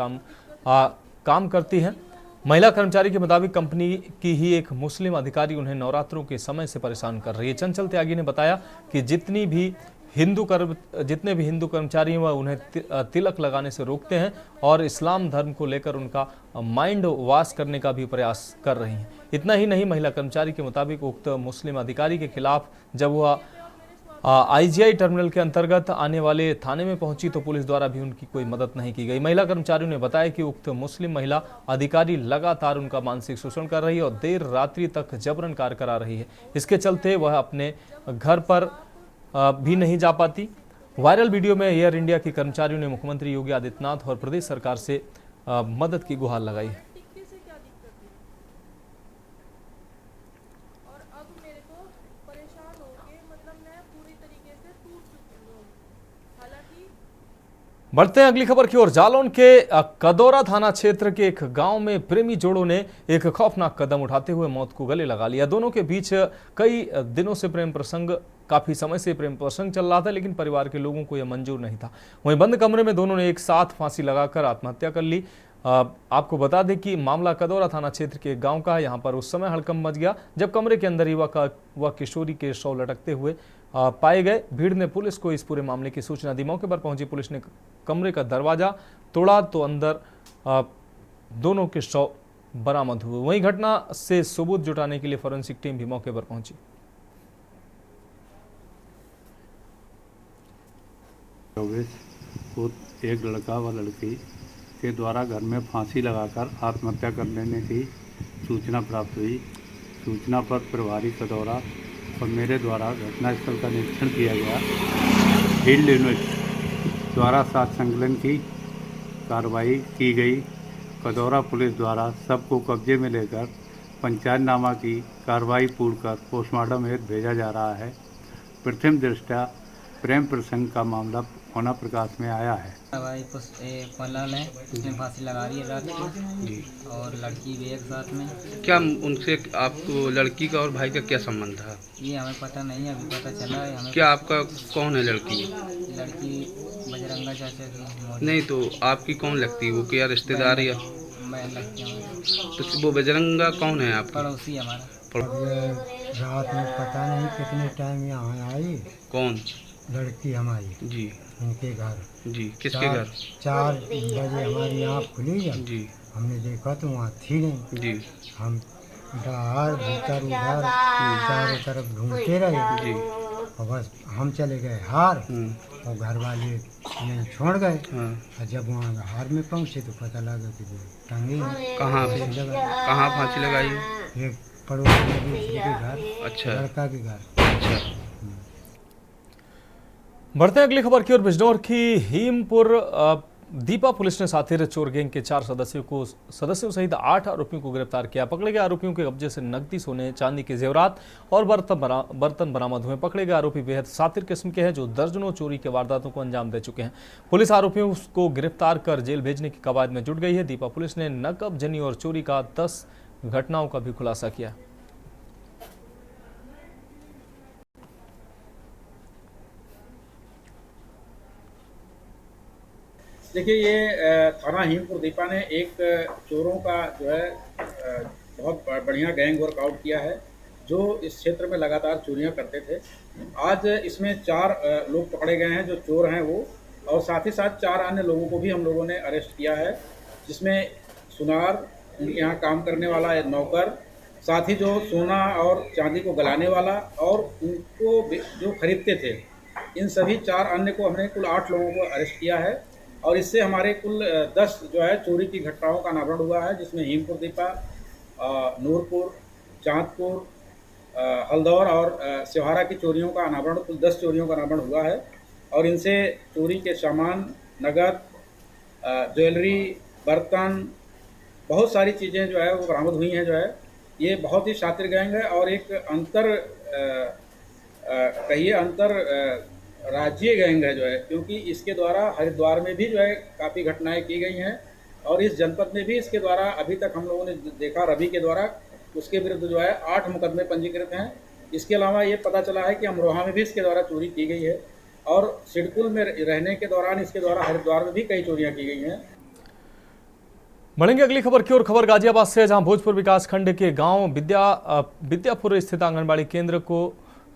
काम करती हैं। महिला कर्मचारी के मुताबिक कंपनी की ही एक मुस्लिम अधिकारी उन्हें नवरात्रों के समय से परेशान कर रही है। चंचल त्यागी ने बताया कि जितने भी हिंदू कर्मचारी हैं वह उन्हें तिलक लगाने से रोकते हैं और इस्लाम धर्म को लेकर उनका माइंड वॉश करने का भी प्रयास कर रही हैं। इतना ही नहीं, महिला कर्मचारी के मुताबिक उक्त मुस्लिम अधिकारी के खिलाफ जब वह आईजीआई टर्मिनल के अंतर्गत आने वाले थाने में पहुंची तो पुलिस द्वारा भी उनकी कोई मदद नहीं की गई। महिला कर्मचारियों ने बताया कि उक्त मुस्लिम महिला अधिकारी लगातार उनका मानसिक शोषण कर रही है और देर रात्रि तक जबरन कार्य करा रही है। इसके चलते वह अपने घर पर भी नहीं जा पाती। वायरल वीडियो में एयर इंडिया के कर्मचारियों ने मुख्यमंत्री योगी आदित्यनाथ और प्रदेश सरकार से मदद की गुहार लगाई है। बढ़ते हैं अगली खबर की ओर। जालौन के कदौरा थाना क्षेत्र के एक गांव में प्रेमी जोड़ों ने एक खौफनाक कदम उठाते हुए मौत को गले लगा लिया। दोनों के बीच कई दिनों से काफी समय से प्रेम प्रसंग चल रहा था, लेकिन परिवार के लोगों को यह मंजूर नहीं था। वहीं बंद कमरे में दोनों ने एक साथ फांसी लगाकर आत्महत्या कर ली। आपको बता दें कि मामला कदौरा थाना क्षेत्र के एक गांव का है। यहां पर उस समय हड़कंप मच गया जब कमरे के अंदर युवक व किशोरी के शव लटकते हुए पाए गए। भीड़ ने पुलिस को इस पूरे मामले की सूचना दी। मौके पर पहुंची पुलिस ने कमरे का दरवाजा तोड़ा तो अंदर दोनों के शव बरामद हुए। वहीं घटना से सबूत जुटाने के लिए फोरेंसिक टीम भी मौके पर पहुंची। एक लड़का व लड़की के द्वारा घर में फांसी लगाकर आत्महत्या कर लेने की सूचना प्राप्त हुई। सूचना पर प्रभारी कदौरा और मेरे द्वारा घटनास्थल का निरीक्षण किया गया। फील्ड यूनिट द्वारा साथ संकलन की कार्रवाई की गई। कदौरा पुलिस द्वारा सबको कब्जे में लेकर पंचायतनामा की कार्रवाई पूर्ण कर पोस्टमार्टम हेतु भेजा जा रहा है। प्रथम दृष्टया प्रेम प्रसंग का मामला होना प्रकाश में आया है। भाई पलाल है, उसने फांसी लगा रही है रात को और लड़की भी एक साथ में। क्या उनसे आपको लड़की का और भाई का क्या संबंध था? ये हमें पता नहीं है, अभी पता चला है हमें। क्या आपका कौन है लड़की? लड़की बजरंगा चाचा की। नहीं तो आपकी कौन लगती है? वो क्या रिश्तेदार या मैं लगती हूँ। तो वो बजरंगा कौन है आपका? पड़ोसी हमारा। रात में पता नहीं कितने टाइम यहाँ आई। कौन? लड़की हमारी जी। उनके घर। जी। किसके घर? 4 बजे हमारी आँख खुली जब जी। हमने देखा तो वहाँ थी नहीं। जी। हम बाहर भीतर उधर चारों तरफ ढूंढते रहे। जी। और बस हम चले गए हार और घर वाले नहीं छोड़ गए। और जब वहाँ हार में पहुँचे तो पता लगा कि वो टंगे हैं। कहाँ फांसी लगाई? एक पड़ोस में दूसरे के घर। अच्छा। लड़का के घर। अच्छा। बढ़ते हैं अगली खबर की ओर। बिजनौर की हीमपुर दीपा पुलिस ने साथी चोर गैंग के 4 सदस्यों सहित 8 आरोपियों को गिरफ्तार किया। पकड़े गए आरोपियों के कब्जे से नकदी, सोने, चांदी के जेवरात और बर्तन बरामद हुए। पकड़े गए आरोपी बेहद सातिर किस्म के हैं जो दर्जनों चोरी के वारदातों को अंजाम दे चुके हैं। पुलिस आरोपियों को गिरफ्तार कर जेल भेजने की कवायद में जुट गई है। दीपा पुलिस ने नकब जनी और चोरी का 10 घटनाओं का भी खुलासा किया। देखिए, ये थाना हीमपुर दीपा ने एक चोरों का जो है बहुत बढ़िया गैंग वर्कआउट किया है जो इस क्षेत्र में लगातार चोरियां करते थे। आज इसमें 4 लोग पकड़े गए हैं जो चोर हैं वो, और साथ ही साथ 4 अन्य लोगों को भी हम लोगों ने अरेस्ट किया है, जिसमें सुनार, यहाँ काम करने वाला नौकर, साथ ही जो सोना और चांदी को गलाने वाला और उनको जो खरीदते थे, इन सभी 4 अन्य को हमने कुल 8 लोगों को अरेस्ट किया है। और इससे हमारे कुल 10 जो है चोरी की घटनाओं का अनावरण हुआ है, जिसमें हीमपुर दीपा, नूरपुर, चांदपुर, हल्दौर और सिवहारा की चोरियों का अनावरण, कुल 10 चोरियों का अनावरण हुआ है। और इनसे चोरी के सामान, नगद, ज्वेलरी, बर्तन, बहुत सारी चीज़ें जो है वो बरामद हुई हैं। जो है ये बहुत ही शातिर गैंग है और एक अंतर राज्य गैंग है जो है, क्योंकि इसके द्वारा हरिद्वार में भी जो है काफ़ी घटनाएं की गई हैं और इस जनपद में भी इसके द्वारा अभी तक हम लोगों ने देखा रवि के द्वारा उसके विरुद्ध जो है 8 मुकदमे पंजीकृत हैं। इसके अलावा ये पता चला है कि अमरोहा में भी इसके द्वारा चोरी की गई है और सिडकुल में रहने के दौरान इसके द्वारा हरिद्वार में भी कई चोरियाँ की गई हैं। बढ़ेंगे अगली खबर की ओर। खबर गाजियाबाद से, जहां भोजपुर विकास खंड के गांव विद्यापुर स्थित आंगनबाड़ी केंद्र को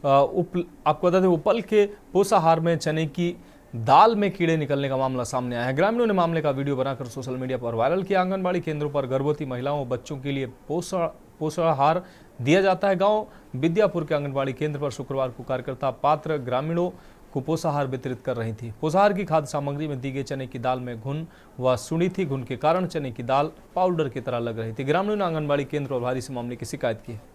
आपको बता दें उपल के पोषाहार में चने की दाल में कीड़े निकलने का मामला सामने आया है। ग्रामीणों ने मामले का वीडियो बनाकर सोशल मीडिया पर वायरल किया। आंगनबाड़ी केंद्रों पर गर्भवती महिलाओं और बच्चों के लिए पोषाहार दिया जाता है। गांव विद्यापुर के आंगनबाड़ी केंद्र पर शुक्रवार को कार्यकर्ता पात्र ग्रामीणों को पोषाहार वितरित कर रही थी। पोषाहार की खाद्य सामग्री में दी गई चने की दाल में घुन व सुनी थी। घुन के कारण चने की दाल पाउडर की तरह लग रही थी। ग्रामीणों ने आंगनबाड़ी केंद्र प्रभारी से मामले की शिकायत की है।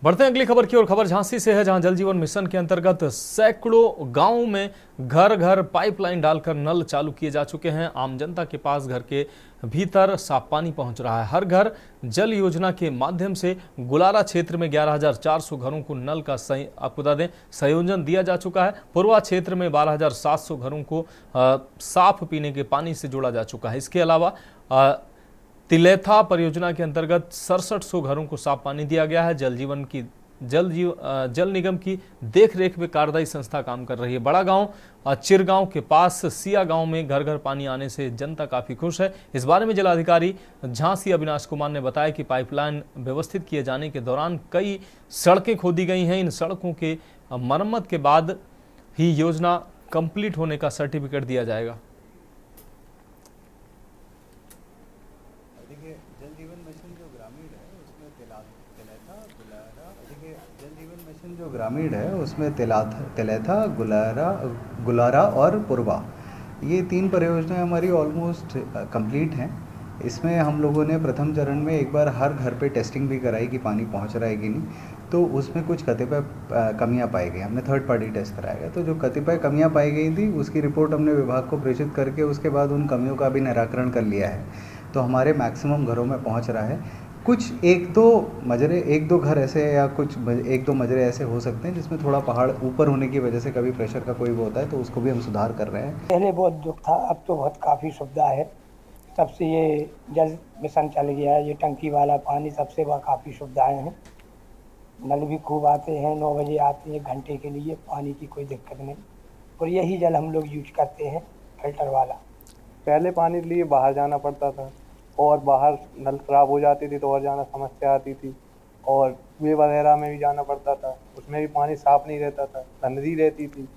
बढ़ते हैं अगली खबर की ओर। खबर झांसी से है, जहां जल जीवन मिशन के अंतर्गत सैकड़ों गांवों में घर घर पाइपलाइन डालकर नल चालू किए जा चुके हैं। आम जनता के पास घर के भीतर साफ पानी पहुंच रहा है। हर घर जल योजना के माध्यम से गुलारा क्षेत्र में 11,400 घरों को नल का आपको बता दें संयोजन दिया जा चुका है। पुरवा क्षेत्र में 12,700 घरों को साफ पीने के पानी से जोड़ा जा चुका है। इसके अलावा तिलेथा परियोजना के अंतर्गत 6700 घरों को साफ पानी दिया गया है। जल निगम की देखरेख में कार्यदायी संस्था काम कर रही है। बड़ा गांव चिरगांव के पास सिया गांव में घर घर पानी आने से जनता काफी खुश है। इस बारे में जिलाधिकारी झांसी अविनाश कुमार ने बताया कि पाइपलाइन व्यवस्थित किए जाने के दौरान कई सड़कें खोदी गई हैं। इन सड़कों के मरम्मत के बाद ही योजना कंप्लीट होने का सर्टिफिकेट दिया जाएगा। जो ग्रामीण है उसमें तिलेथा, गुलारा और पुरवा, ये 3 परियोजनाएं हमारी ऑलमोस्ट कंप्लीट हैं। इसमें हम लोगों ने प्रथम चरण में एक बार हर घर पे टेस्टिंग भी कराई कि पानी पहुंच रहा है कि नहीं, तो उसमें कुछ कतिपय कमियां पाई गई। हमने थर्ड पार्टी टेस्ट कराया गया, तो जो कतिपय कमियां पाई गई थी उसकी रिपोर्ट हमने विभाग को प्रेषित करके उसके बाद उन कमियों का भी निराकरण कर लिया है। तो हमारे मैक्सिमम घरों में पहुँच रहा है। कुछ एक दो घर ऐसे या कुछ 1-2 मजरे ऐसे हो सकते हैं जिसमें थोड़ा पहाड़ ऊपर होने की वजह से कभी प्रेशर का कोई वो होता है, तो उसको भी हम सुधार कर रहे हैं। पहले बहुत दुख था, अब तो बहुत काफ़ी सुविधा है। तब से ये जल मिशन चल गया है, ये टंकी वाला पानी, सबसे वह काफ़ी सुविधाएं हैं। नल भी खूब आते हैं, 9 बजे आते हैं, 1 घंटे के लिए, पानी की कोई दिक्कत नहीं। और यही जल हम लोग यूज करते हैं, फिल्टर वाला। पहले पानी के लिए बाहर जाना पड़ता था और बाहर नल खराब हो जाती थी तो और जाना समस्या आती थी, और कुएं वगैरह में भी जाना पड़ता था, उसमें भी पानी साफ नहीं रहता था, गंदगी रहती थी।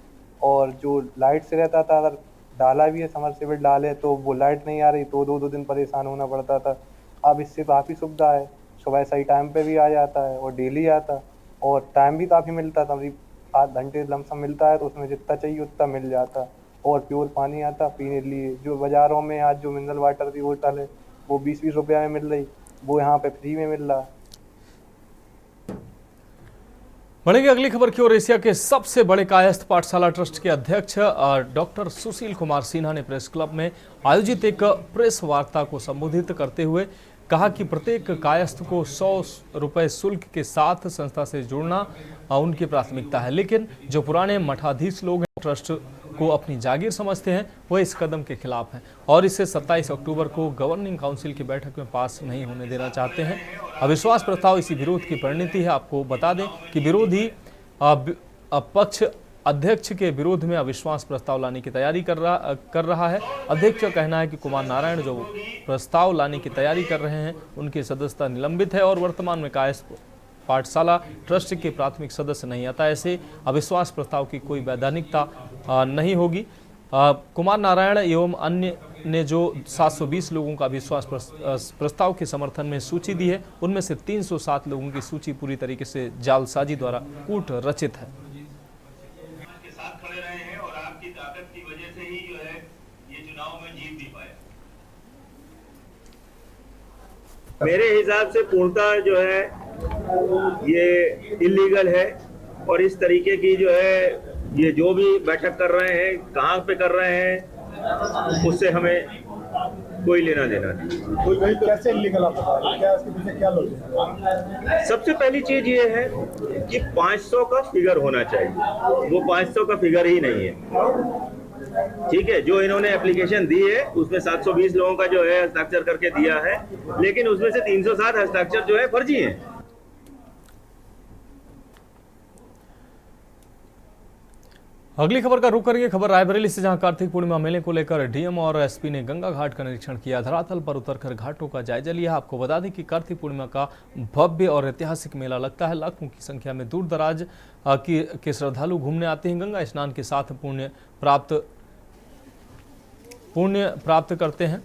और जो लाइट से रहता था, अगर डाला भी है समरसेबल डाले तो वो लाइट नहीं आ रही तो 2-2 दिन परेशान होना पड़ता था। अब इससे काफ़ी सुविधा है, सुबह सही टाइम पे भी आ जाता है और डेली आता, और टाइम भी काफ़ी मिलता था, 8 घंटे लमसम मिलता है, तो उसमें जितना चाहिए उतना मिल जाता और प्योर पानी आता पीने के लिए। जो बाज़ारों में आज जो मिनरल वाटर की बोतल है वो 20-20 रुपया में मिल रही, वो यहाँ पे फ्री में मिल रहा। बढ़ेंगे अगली खबर की ओर। एशिया के सबसे बड़े कायस्थ पाठशाला ट्रस्ट के अध्यक्ष डॉक्टर सुशील कुमार सिन्हा ने प्रेस क्लब में आयोजित एक प्रेस वार्ता को संबोधित करते हुए कहा कि प्रत्येक कायस्थ को 100 रुपये शुल्क के साथ संस्था से जुड़ना उनकी प्राथमिकता है, लेकिन जो पुराने मठाधीश लोग हैं ट्रस्ट को अपनी जागीर समझते हैं, वह इस कदम के खिलाफ हैं और इसे 27 अक्टूबर को गवर्निंग काउंसिल की बैठक में पास नहीं होने देना चाहते हैं। अविश्वास प्रस्ताव इसी विरोध की परिणति है। आपको बता दें कि विरोधी पक्ष अध्यक्ष के विरोध में अविश्वास प्रस्ताव लाने की तैयारी कर रहा है। अध्यक्ष का कहना है कि कुमार नारायण जो प्रस्ताव लाने की तैयारी कर रहे हैं उनकी सदस्यता निलंबित है और वर्तमान में कायस्थ पाठशाला ट्रस्ट के प्राथमिक सदस्य नहीं आता। ऐसे अविश्वास प्रस्ताव की कोई वैधानिकता नहीं होगी। कुमार नारायण एवं अन्य ने जो 720 लोगों का अविश्वास प्रस्ताव के समर्थन में सूची दी है, उनमें से 307 लोगों की सूची पूरी तरीके से जालसाजी द्वारा कूट रचित है। मेरे हिसाब से पूर्णतः जो है ये इलीगल है और इस तरीके की जो है ये जो भी बैठक कर रहे हैं, कहाँ पे कर रहे हैं, उससे हमें कोई लेना देना नहीं। कैसे इलीगल आप बता रहे हैं? क्या इसके पीछे क्या लॉजिक है? सबसे पहली चीज ये है कि 500 का फिगर होना चाहिए, वो 500 का फिगर ही नहीं है। ठीक है, जो इन्होंने एप्लीकेशन दी है उसमें 720 लोगों का जो है हस्ताक्षर करके दिया है, लेकिन उसमें से 307 हस्ताक्षर जो है फर्जी हैं। अगली खबर का रुख करेंगे। खबर रायबरेली से, जहां कार्तिक पूर्णिमा मेले को लेकर डीएम और एसपी ने गंगा घाट का निरीक्षण किया। धरातल पर उतरकर घाटों का जायजा लिया। आपको बता दें कि कार्तिक पूर्णिमा का भव्य और ऐतिहासिक मेला लगता है। लाखों की संख्या में दूर दराज के श्रद्धालु घूमने आते हैं। गंगा स्नान के साथ पुण्य प्राप्त करते हैं।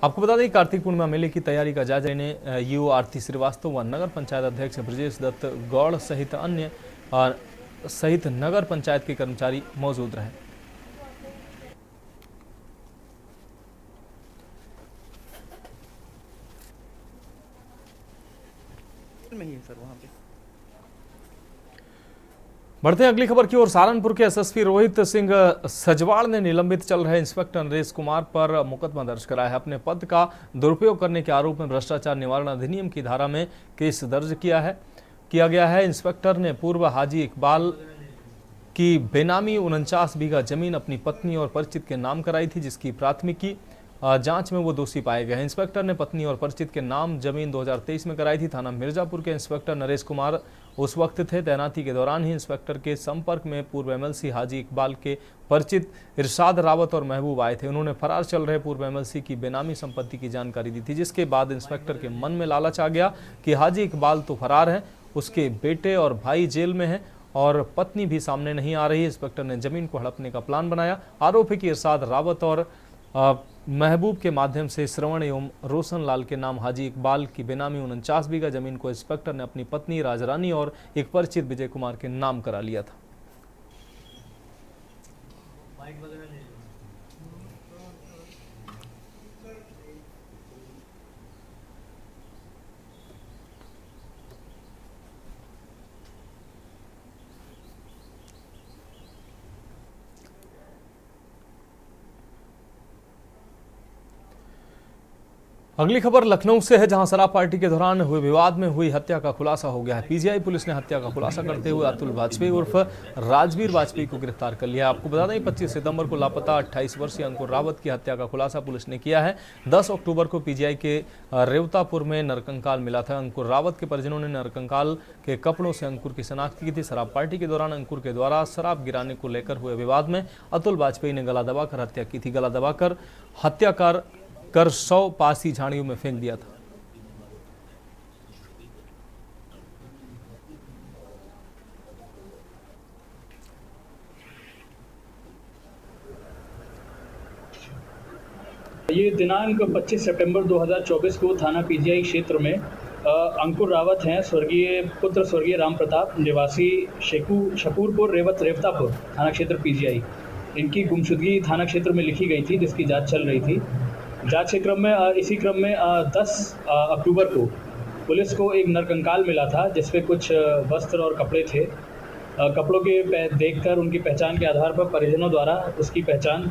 आपको बता दें कि कार्तिक पूर्णिमा मेले की तैयारी का जायजा लेने यूओ आरती श्रीवास्तव व नगर पंचायत अध्यक्ष ब्रजेश दत्त गौड़ सहित नगर पंचायत के कर्मचारी मौजूद रहे। में ही है सर वहाँ पे। बढ़ते हैं अगली खबर की ओर। सहारनपुर के एसएसपी रोहित सिंह सजवाड़ ने निलंबित चल रहे इंस्पेक्टर नरेश कुमार पर मुकदमा दर्ज कराया है। अपने पद का दुरुपयोग करने के आरोप में भ्रष्टाचार निवारण अधिनियम की धारा में केस दर्ज किया गया है। इंस्पेक्टर ने पूर्व हाजी इकबाल की बेनामी 49 बीघा जमीन अपनी पत्नी और परिचित के नाम कराई थी, जिसकी प्राथमिकी जांच में वो दोषी पाए गए हैं। इंस्पेक्टर ने पत्नी और परिचित के नाम जमीन 2023 में कराई थी। थाना मिर्जापुर के इंस्पेक्टर नरेश कुमार उस वक्त थे। तैनाती के दौरान ही इंस्पेक्टर के संपर्क में पूर्व एमएलसी हाजी इकबाल के परिचित इरशाद रावत और महबूब आए थे। उन्होंने फरार चल रहे पूर्व एमएलसी की बेनामी संपत्ति की जानकारी दी थी, जिसके बाद इंस्पेक्टर के मन में लालच आ गया कि हाजी इकबाल तो फरार है, उसके बेटे और भाई जेल में हैं और पत्नी भी सामने नहीं आ रही। इंस्पेक्टर ने जमीन को हड़पने का प्लान बनाया। आरोप है कि इरशाद रावत और महबूब के माध्यम से श्रवण एवं रोशन लाल के नाम हाजी इकबाल की बेनामी 49 बीघा जमीन को इंस्पेक्टर ने अपनी पत्नी राजरानी और एक परिचित विजय कुमार के नाम करा लिया था। अगली खबर लखनऊ से है, जहां शराब पार्टी के दौरान हुए विवाद में हुई हत्या का खुलासा हो गया है। पीजीआई पुलिस ने हत्या का खुलासा करते हुए अतुल वाजपेयी उर्फ राजवीर वाजपेयी को गिरफ्तार कर लिया। आपको बता दें 25 सितंबर को लापता 28 वर्षीय अंकुर रावत की हत्या का खुलासा पुलिस ने किया है। 10 अक्टूबर को पीजीआई के रेवतापुर में नरकंकाल मिला था। अंकुर रावत के परिजनों ने नरकंकाल के कपड़ों से अंकुर की शनाख्त की थी। शराब पार्टी के दौरान अंकुर के द्वारा शराब गिराने को लेकर हुए विवाद में अतुल वाजपेयी ने गला दबाकर हत्या की थी। गला दबाकर हत्या कर 100 पासी झाड़ियों में फेंक दिया था। ये दिनांक 25 सितंबर 2024 को थाना पीजीआई क्षेत्र में अंकुर रावत हैं, स्वर्गीय राम प्रताप, निवासी शकूरपुर रेवतापुर, थाना क्षेत्र पीजीआई। इनकी गुमशुदगी थाना क्षेत्र में लिखी गई थी, जिसकी जांच चल रही थी। जांच के क्रम में इसी क्रम में 10 अक्टूबर को पुलिस को एक नरकंकाल मिला था, जिसपे कुछ वस्त्र और कपड़े थे। कपड़ों के देखकर उनकी पहचान के आधार पर परिजनों द्वारा उसकी पहचान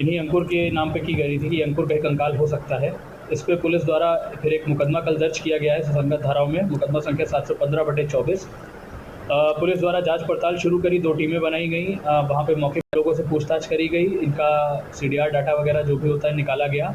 इन्हीं अंकुर के नाम पे की गई थी कि अंकुर का कंकाल हो सकता है। इस पर पुलिस द्वारा फिर एक मुकदमा कल दर्ज किया गया है संगत धाराओं में, मुकदमा संख्या 715/24। पुलिस द्वारा जांच पड़ताल शुरू करी, 2 टीमें बनाई गई। वहाँ पे मौके पर लोगों से पूछताछ करी गई, इनका सीडीआर डाटा वगैरह जो भी होता है निकाला गया।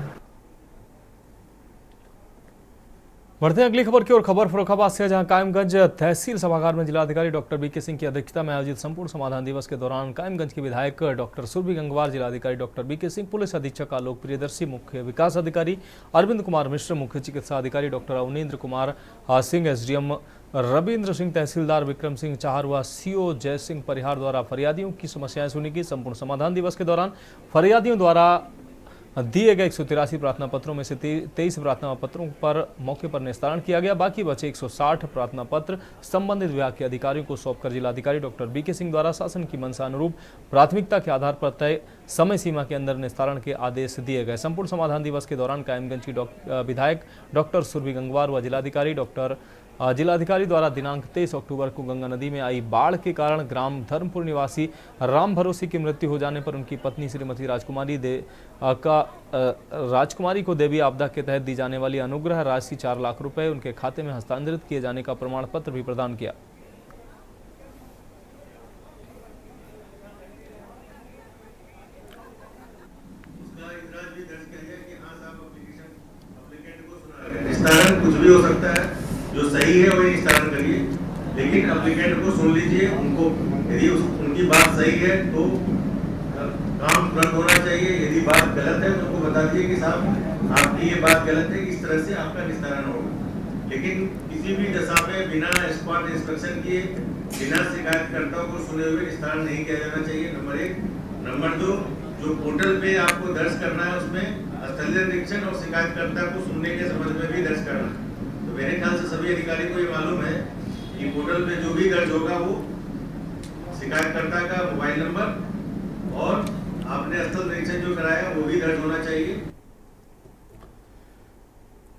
बढ़ते हैं अगली खबर की ओर। खबर फर्रुखाबाद से, जहां कायमगंज तहसील सभागार में जिलाधिकारी डॉक्टर बीके सिंह की अध्यक्षता में आयोजित संपूर्ण समाधान दिवस के दौरान कायमगंज के विधायक डॉक्टर सुरभि गंगवार, जिलाधिकारी डॉक्टर बीके सिंह, पुलिस अधीक्षक आलोक प्रियदर्शी, मुख्य विकास अधिकारी अरविंद कुमार मिश्र, मुख्य चिकित्सा अधिकारी डॉक्टर अवनीन्द्र कुमार सिंह, एसडीएम रविंद्र सिंह, तहसीलदार विक्रम सिंह चाहर व सीओ जय सिंह परिहार द्वारा फरियादियों की समस्याएं सुनी गई। संपूर्ण समाधान दिवस के दौरान फरियादियों द्वारा दिए गए 183 प्रार्थना पत्रों में से 23 प्रार्थना पत्रों पर मौके पर निस्तारण किया गया। बाकी बचे 160 प्रार्थना पत्र संबंधित विभाग के अधिकारियों को सौंपकर जिलाधिकारी डॉक्टर बीके सिंह द्वारा शासन की मंशा अनुरूप प्राथमिकता के आधार पर तय समय सीमा के अंदर निस्तारण के आदेश दिए गए। संपूर्ण समाधान दिवस के दौरान कायमगंज की विधायक डॉक्टर सुरभि गंगवार व जिलाधिकारी द्वारा दिनांक 23 अक्टूबर को गंगा नदी में आई बाढ़ के कारण ग्राम धर्मपुर निवासी राम भरोसी की मृत्यु हो जाने पर उनकी पत्नी श्रीमती राजकुमारी को देवी आपदा के तहत दी जाने वाली अनुग्रह राशि 4 लाख रुपए उनके खाते में हस्तांतरित किए जाने का प्रमाण पत्र भी प्रदान किया। कुछ भी हो सकता है, जो सही है वही निस्तारण करिए, लेकिन एप्लीकेंट को सुन लीजिए। उनको यदि उनकी बात सही है तो काम तुरंत होना चाहिए। यदि बात गलत है तो उनको बता दीजिए कि साहब आपकी ये बात गलत है, इस तरह से आपका निस्तारण होगा। लेकिन किसी भी दशा में बिना स्पॉट इंस्पेक्शन किए, बिना शिकायतकर्ताओं को सुने हुए निस्तारण नहीं किया जाना चाहिए, नंबर 1। नंबर 2, जो पोर्टल पे आपको दर्ज करना है उसमें स्थलीय निरीक्षण और शिकायतकर्ता को सुनने के संबंध में भी दर्ज करना है। तो मेरे ख्याल से सभी अधिकारी को ये मालूम है कि पोर्टल पे जो भी दर्ज होगा वो शिकायतकर्ता का मोबाइल नंबर और आपने स्थल निरीक्षण जो कराया वो भी दर्ज होना चाहिए।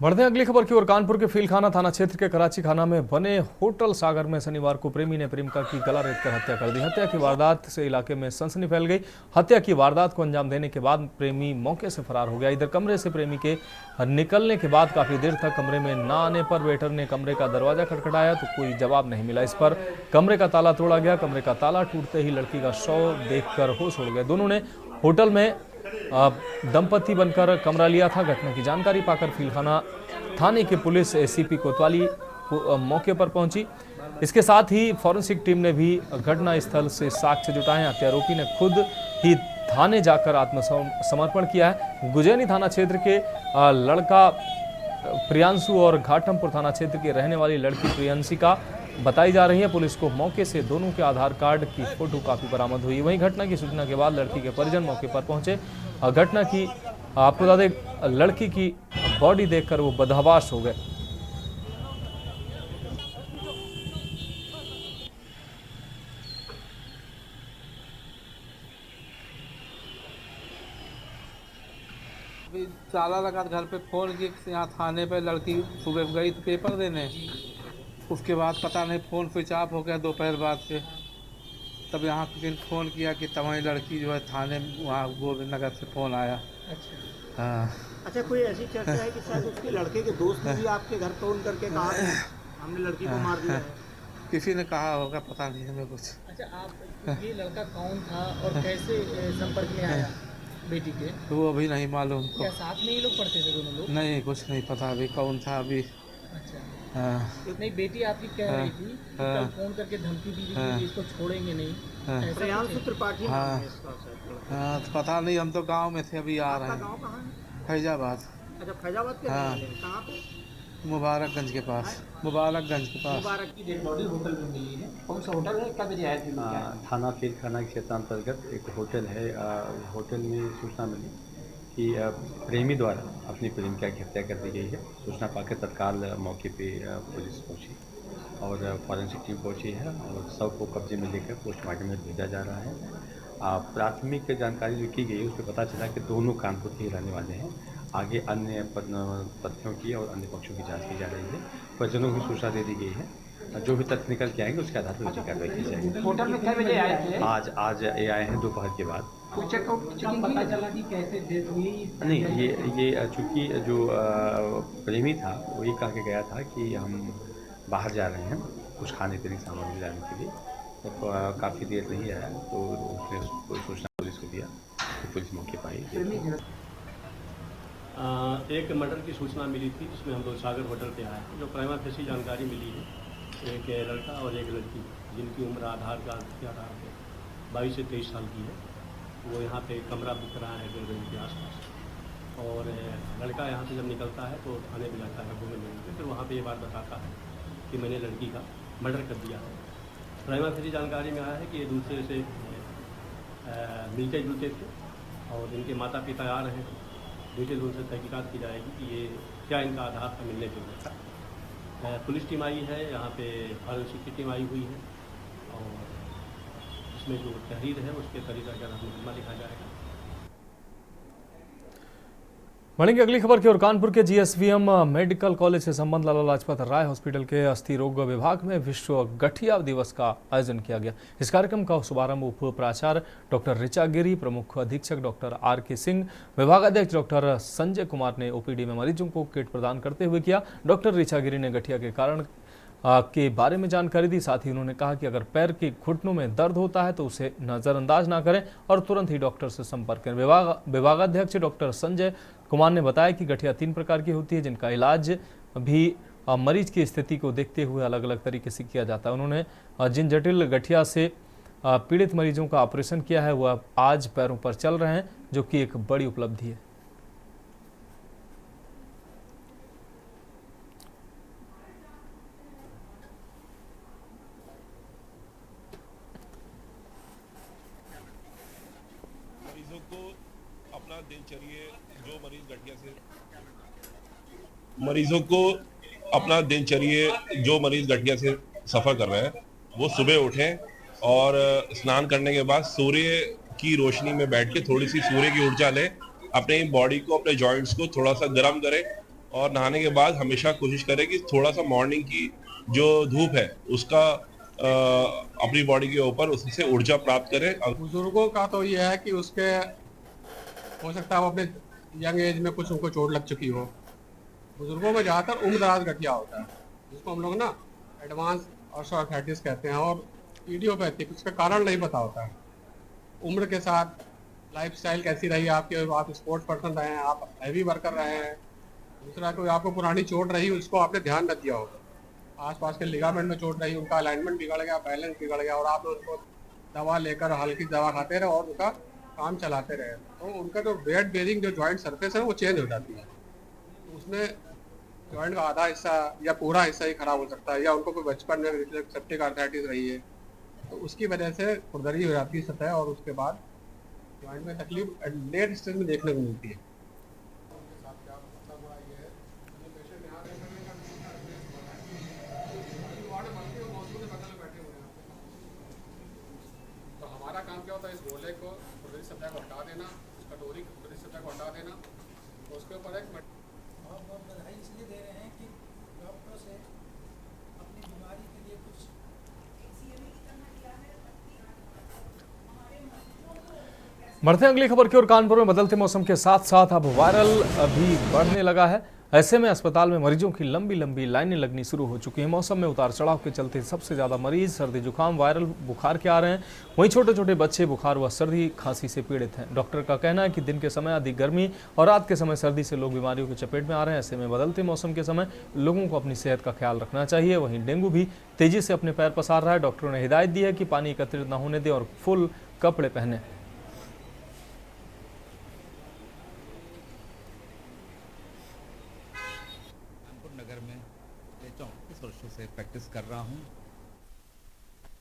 बढ़ते हैं अगली खबर की ओर। कानपुर के फीलखाना थाना क्षेत्र के कराची खाना में बने होटल सागर में शनिवार को प्रेमी ने प्रेमिका की गला रेतकर हत्या कर दी। हत्या की वारदात से इलाके में सनसनी फैल गई। हत्या की वारदात को अंजाम देने के बाद प्रेमी मौके से फरार हो गया। इधर कमरे से प्रेमी के निकलने के बाद काफी देर तक कमरे में न आने पर वेटर ने कमरे का दरवाजा खटखटाया तो कोई जवाब नहीं मिला। इस पर कमरे का ताला तोड़ा गया। कमरे का ताला टूटते ही लड़की का शव देखकर होश उड़ गए। दोनों ने होटल में दंपति बनकर कमरा लिया था। घटना की जानकारी पाकर फीलखाना थाने की पुलिस एसीपी कोतवाली मौके पर पहुंची। इसके साथ ही फॉरेंसिक टीम ने भी घटना स्थल से साक्ष्य जुटाए। हत्यारोपी ने खुद ही थाने जाकर आत्मसमर्पण किया है। गुजैनी थाना क्षेत्र के लड़का प्रियांशु और घाटमपुर थाना क्षेत्र के रहने वाली लड़की प्रियंशिका बताई जा रही है। पुलिस को मौके से दोनों के आधार कार्ड की फोटोकॉपी बरामद हुई। वहीं घटना की सूचना के बाद लड़की के परिजन मौके पर पहुंचे। घटना की आपको बता दें, लड़की की बॉडी देखकर वो बदहवास हो गए। अभी ताला लगा घर पे फोन की यहाँ थाने पे लड़की सुबह गई तो पेपर देने, उसके बाद पता नहीं फ़ोन स्विच ऑफ हो गया दोपहर बाद से। तब यहाँ किसी ने फ़ोन किया कि तुम्हारी लड़की जो है थाने वहाँ गोविंद नगर से फ़ोन आया। अच्छा हाँ। अच्छा, कोई ऐसी चर्चा है कि शायद उसके लड़के के दोस्त ने भी आपके घर फोन करके कहा कि हमने लड़की को मार दिया है? किसी ने कहा होगा, पता नहीं हमें कुछ। अच्छा, आप ये लड़का कौन था और कैसे संपर्क में आया बेटी के? तो वो अभी नहीं मालूम। क्या साथ में ही लोग पढ़ते थे दोनों लोग? नहीं, कुछ नहीं पता अभी कौन था अभी। अच्छा। हाँ। नहीं, बेटी आपकी कह रही थी कि कल फोन करके धमकी दी थी कि इसको छोड़ेंगे नहीं। प्रियांशु त्रिपाठी नाम है इसका शायद। हाँ, तो पता नहीं, हम तो गांव में थे, अभी आ रहे हैं। गांव कहाँ है? फैजाबाद। अच्छा, फैजाबाद के हाँ। कहाँ पे? मुबारकगंज के पास। मुबारकगंज के पास। मुबारक की डेड बॉडी होटल में मिली है। कौन सा होटल है, कब आए थे? थाना फीलखाना के क्षेत्र अंतर्गत एक होटल है। होटल में सूचना मिली कि प्रेमी द्वारा अपनी प्रेमिका की हत्या कर दी गई है। सूचना पाकर तत्काल मौके पे पुलिस पहुंची और फॉरेंसिक टीम पहुंची है और शव को कब्जे में लेकर पोस्टमार्टम में भेजा जा रहा है। प्राथमिक जानकारी जो की गई उसमें पता चला कि दोनों कानपुर के रहने वाले हैं। आगे अन्य तथ्यों की और अन्य पक्षों की जांच की जा रही है। परिजनों की सूचना दे दी गई है। जो भी तथ्य निकल के आएंगे उसके आधार पर उनकी कार्रवाई की जाएगी। होटल में कितने बजे आए थे? आज ये आए हैं दोपहर के बाद। कुछ पता चला कि कैसे डेथ हुई? नहीं, ये चूँकि जो प्रेमी था वही कह के गया था कि हम बाहर जा रहे हैं कुछ खाने पीने की सामान लाने के लिए। तो काफ़ी देर नहीं आया तो उसने सूचना पुलिस को दिया तो पुलिस मौके पर आई। एक मर्डर की सूचना मिली थी जिसमें हम लोग सागर होटल पे आए हैं। जो प्राइमा फेसी जानकारी मिली है, एक लड़का और एक लड़की जिनकी उम्र आधार कार्ड के आधार पर 22 से 23 साल की है। वो यहाँ पे कमरा बुक करा है रेलवे के आसपास। और लड़का यहाँ से जब निकलता है तो थाने में जाता है घूमने के, फिर वहाँ पे ये बात बताता है कि मैंने लड़की का मर्डर कर दिया है। प्राइमा फेसी जानकारी में आया है कि ये दूसरे से मिलते जुलते थे और इनके माता पिता आ रहे हैं। डिटेल उनसे तहकीकात की जाएगी कि ये क्या इनका आधार था मिलने जुलने का। पुलिस टीम आई है यहाँ पे, फॉरेंसिक की टीम आई हुई है और इसमें जो तहरीर है उसके तरीका के आधार मुकदमा लिखा जाएगा। बढ़ेंगे अगली खबर की ओर। कानपुर के जीएसवीएम मेडिकल कॉलेज से संबंध लाला लाजपत राय हॉस्पिटल के अस्थि रोग विभाग में विश्व गठिया दिवस का आयोजन किया गया। इस कार्यक्रम का शुभारंभ उप प्राचार्य डॉक्टर ऋचा गिरी, प्रमुख अधीक्षक डॉक्टर आर.के. सिंह, विभागाध्यक्ष डॉक्टर संजय कुमार ने ओपीडी में मरीजों को किट प्रदान करते हुए किया। डॉक्टर ऋचा गिरी ने गठिया के कारण के बारे में जानकारी दी। साथ ही उन्होंने कहा कि अगर पैर के घुटनों में दर्द होता है तो उसे नज़रअंदाज ना करें और तुरंत ही डॉक्टर से संपर्क करें। विभागाध्यक्ष डॉक्टर संजय कुमार ने बताया कि गठिया 3 प्रकार की होती है जिनका इलाज भी मरीज की स्थिति को देखते हुए अलग अलग तरीके से किया जाता है। उन्होंने जिन जटिल गठिया से पीड़ित मरीजों का ऑपरेशन किया है वह आज पैरों पर चल रहे हैं, जो कि एक बड़ी उपलब्धि है। मरीजों को अपना दिनचर्या जो मरीज गठिया से सफ़र कर रहे हैं वो सुबह उठें और स्नान करने के बाद सूर्य की रोशनी में बैठ के थोड़ी सी सूर्य की ऊर्जा लें, अपने बॉडी को, अपने जॉइंट्स को थोड़ा सा गर्म करें और नहाने के बाद हमेशा कोशिश करें कि थोड़ा सा मॉर्निंग की जो धूप है उसका अपनी बॉडी के ऊपर उससे ऊर्जा प्राप्त करें। बुजुर्गों का तो ये है कि उसके हो सकता है वो अपने यंग एज में कुछ उनको चोट लग चुकी हो। बुजुर्गों में ज़्यादातर उम्र दराज गठिया होता है, जिसको हम लोग ना एडवांस ऑर्थराइटिस कहते हैं, और इडियोपैथिक, उसका कारण नहीं पता होता है। उम्र के साथ लाइफस्टाइल कैसी रही आपकी, आप स्पोर्ट्स पर्सन रहे हैं, आप हैवी वर्कर रहे हैं, दूसरा कोई आपको पुरानी चोट रही उसको आपने ध्यान न दिया होगा, आसपास के लिगामेंट में चोट रही, उनका अलाइनमेंट बिगड़ गया, बैलेंस बिगड़ गया, और आप उनको दवा लेकर हल्की दवा खाते रहे और उनका काम चलाते रहे, तो उनका जो वेट बेरिंग जो जॉइंट सरफेस है वो चेंज हो जाती है। तो उसमें जॉइंट का आधा हिस्सा या पूरा हिस्सा ही खराब हो सकता है, या उनको कोई बचपन में सेप्टिक आर्थराइटिस रही है तो उसकी वजह से खुरदरी हो जाती है सतह, और उसके बाद जॉइंट में तकलीफ लेट स्टेज में देखने को मिलती है। तो हमारा काम क्या होता है, इस गोले को खुरदरी सतह को हटा देना, इस कटोरी खुरदरी सतह को हटा देना, तो उसके ऊपर एक बहुत बधाई इसलिए दे रहे हैं कि डॉक्टर से अपनी बीमारी के लिए कुछ बढ़ते हैं अगली खबर की ओर। कानपुर में बदलते मौसम के साथ साथ अब वायरल भी बढ़ने लगा है। ऐसे में अस्पताल में मरीजों की लंबी लंबी लाइनें लगनी शुरू हो चुकी हैं। मौसम में उतार चढ़ाव के चलते सबसे ज़्यादा मरीज सर्दी जुकाम वायरल बुखार के आ रहे हैं। वहीं छोटे छोटे बच्चे बुखार व सर्दी खांसी से पीड़ित हैं। डॉक्टर का कहना है कि दिन के समय अधिक गर्मी और रात के समय सर्दी से लोग बीमारियों की चपेट में आ रहे हैं। ऐसे में बदलते मौसम के समय लोगों को अपनी सेहत का ख्याल रखना चाहिए। वहीं डेंगू भी तेजी से अपने पैर पसार रहा है। डॉक्टरों ने हिदायत दी है कि पानी एकत्रित न होने दें और फुल कपड़े पहने। वर्षों से प्रैक्टिस कर रहा हूँ।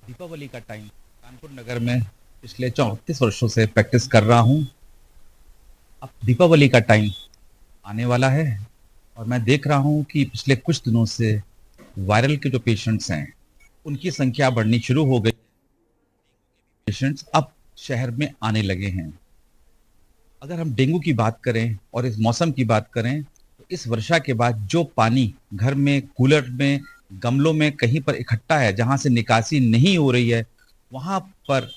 दीपावली का टाइम कानपुर नगर में पिछले 34 वर्षों से प्रैक्टिस कर रहा हूँ। अब दीपावली का टाइम आने वाला है और मैं देख रहा हूँ कि पिछले कुछ दिनों से वायरल के जो पेशेंट्स हैं उनकी संख्या बढ़नी शुरू हो गई। पेशेंट्स अब शहर में आने लगे हैं। अगर हम डेंगू की बात करें और इस मौसम की बात करें तो इस वर्षा के बाद जो पानी घर में, कूलर में, गमलों में कहीं पर इकट्ठा है, जहां से निकासी नहीं हो रही है, वहां पर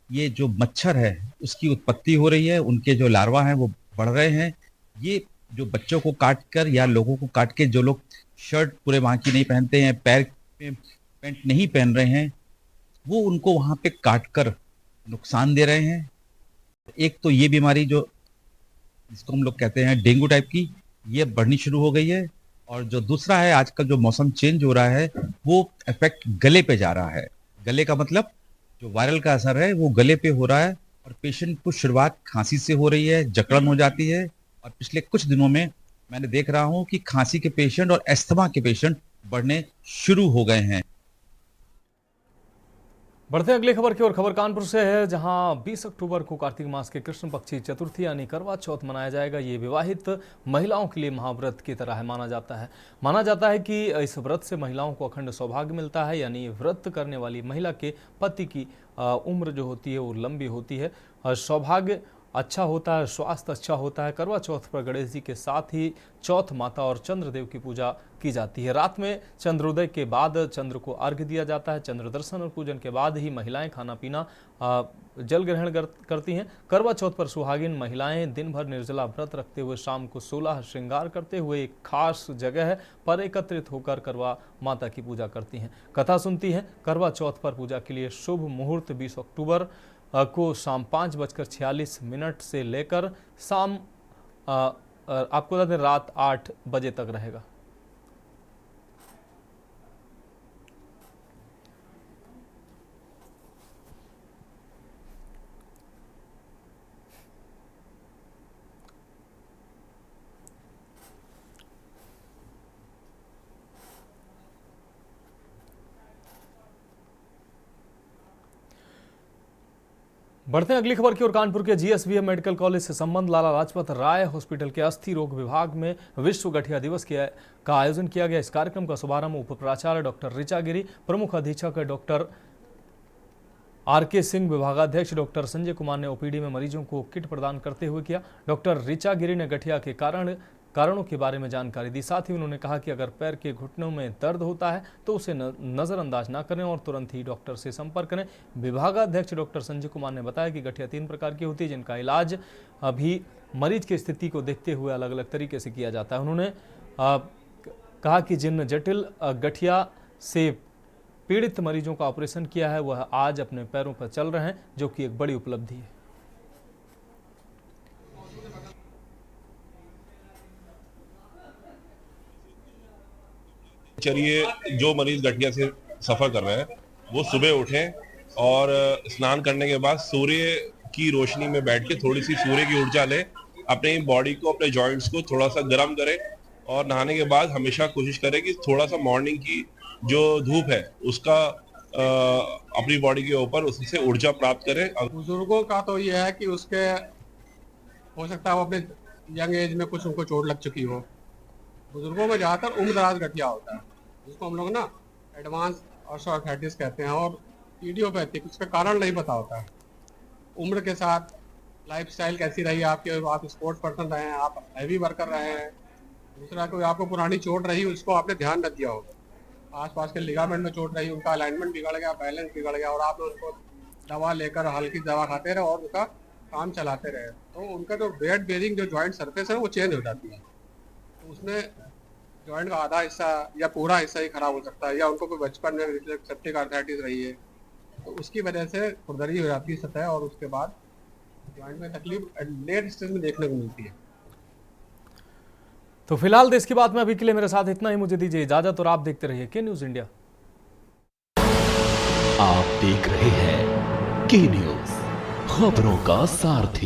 ये जो मच्छर है उसकी उत्पत्ति हो रही है। उनके जो लार्वा हैं वो बढ़ रहे हैं। ये जो बच्चों को काट कर या लोगों को काट के, जो लोग शर्ट पूरे वहां की नहीं पहनते हैं, पैर में पैंट नहीं पहन रहे हैं, वो उनको वहां पे काट कर नुकसान दे रहे हैं। एक तो ये बीमारी जो जिसको हम लोग कहते हैं डेंगू टाइप की, ये बढ़नी शुरू हो गई है। और जो दूसरा है, आजकल जो मौसम चेंज हो रहा है वो इफेक्ट गले पे जा रहा है। गले का मतलब जो वायरल का असर है वो गले पे हो रहा है और पेशेंट को शुरुआत खांसी से हो रही है, जकड़न हो जाती है। और पिछले कुछ दिनों में मैंने देख रहा हूं कि खांसी के पेशेंट और अस्थमा के पेशेंट बढ़ने शुरू हो गए हैं। बढ़ते हैं अगली खबर की ओर। खबर कानपुर से है, जहां 20 अक्टूबर को कार्तिक मास के कृष्ण पक्ष की चतुर्थी यानी करवा चौथ मनाया जाएगा। ये विवाहित महिलाओं के लिए महाव्रत की तरह माना जाता है। माना जाता है कि इस व्रत से महिलाओं को अखंड सौभाग्य मिलता है, यानी व्रत करने वाली महिला के पति की उम्र जो होती है वो लंबी होती है, सौभाग्य अच्छा होता है, स्वास्थ्य अच्छा होता है। करवा चौथ पर गणेश जी के साथ ही चौथ माता और चंद्रदेव की पूजा की जाती है। रात में चंद्रोदय के बाद चंद्र को अर्घ्य दिया जाता है। चंद्र दर्शन और पूजन के बाद ही महिलाएं खाना पीना जल ग्रहण करती हैं। करवा चौथ पर सुहागिन महिलाएं दिन भर निर्जला व्रत रखते हुए शाम को 16 श्रृंगार करते हुए एक खास जगह पर एकत्रित होकर करवा माता की पूजा करती हैं, कथा सुनती हैं। करवा चौथ पर पूजा के लिए शुभ मुहूर्त 20 अक्टूबर को शाम 5:46 से लेकर शाम आपको बता दें रात 8 बजे तक रहेगा। बढ़ते हैं अगली खबर की ओर। कानपुर के जीएसवीएम मेडिकल कॉलेज से संबंध लाला लाजपत राय हॉस्पिटल के अस्थि रोग विभाग में विश्व गठिया दिवस का आयोजन किया गया। इस कार्यक्रम का शुभारंभ उप प्राचार्य डॉक्टर ऋचा गिरी, प्रमुख अधीक्षक डॉक्टर आरके सिंह, विभागाध्यक्ष डॉक्टर संजय कुमार ने ओपीडी में मरीजों को किट प्रदान करते हुए किया। डॉक्टर ऋचा गिरी ने गठिया के कारण कारणों के बारे में जानकारी दी। साथ ही उन्होंने कहा कि अगर पैर के घुटनों में दर्द होता है तो उसे नज़रअंदाज ना करें और तुरंत ही डॉक्टर से संपर्क करें। विभागाध्यक्ष डॉक्टर संजय कुमार ने बताया कि गठिया 3 प्रकार की होती है, जिनका इलाज अभी मरीज की स्थिति को देखते हुए अलग अलग तरीके से किया जाता है। उन्होंने कहा कि जिन जटिल गठिया से पीड़ित मरीजों का ऑपरेशन किया है वह आज अपने पैरों पर चल रहे हैं, जो कि एक बड़ी उपलब्धि है। चलिए, जो मरीज गठिया से सफर कर रहे हैं वो सुबह उठें और स्नान करने के बाद सूर्य की रोशनी में बैठ के थोड़ी सी सूर्य की ऊर्जा लें, अपनी बॉडी को, अपने जॉइंट्स को थोड़ा सा गर्म करें और नहाने के बाद हमेशा कोशिश करें कि थोड़ा सा मॉर्निंग की जो धूप है उसका अपनी बॉडी के ऊपर उससे ऊर्जा प्राप्त करें। बुजुर्गों का तो ये है कि उसके हो सकता है वो अपने यंग एज में कुछ उनको चोट लग चुकी हो। बुजुर्गों में ज़्यादातर उम्रदराज गठिया होता है, जिसको हम लोग ना एडवांस ऑर्थराइटिस कहते हैं, और इडियोपैथिक, उसका कारण नहीं पता होता है। उम्र के साथ लाइफस्टाइल कैसी रही आपकी, आप स्पोर्ट्स पर्सन रहे हैं, आप हैवी वर्कर रहे हैं, दूसरा कोई आपको पुरानी चोट रही उसको आपने ध्यान न दिया होगा, आसपास के लिगामेंट में चोट रही, उनका अलाइनमेंट बिगड़ गया, बैलेंस बिगड़ गया और आपने उनको दवा लेकर हल्की दवा खाते रहे और उनका काम चलाते रहे, तो उनका जो वेट बेरिंग जो जॉइंट सरफेस है वो चेंज हो जाती है, तो उसमें जॉइंट का आधा हिस्सा या पूरा हिस्सा ही खराब हो सकता है, या उनको कोई बचपन में सेप्टिक आर्थराइटिस रही है तो उसकी वजह से खुरदरी हो जाती है सतह, और उसके बाद जॉइंट में तकलीफ लेट स्टेज में देखने को मिलती है। तो फिलहाल देश की बात में अभी के लिए मेरे साथ इतना ही। मुझे दीजिए इजाजत और आप देखते रहिए के न्यूज इंडिया। आप देख रहे हैं के न्यूज, खबरों का सारथी।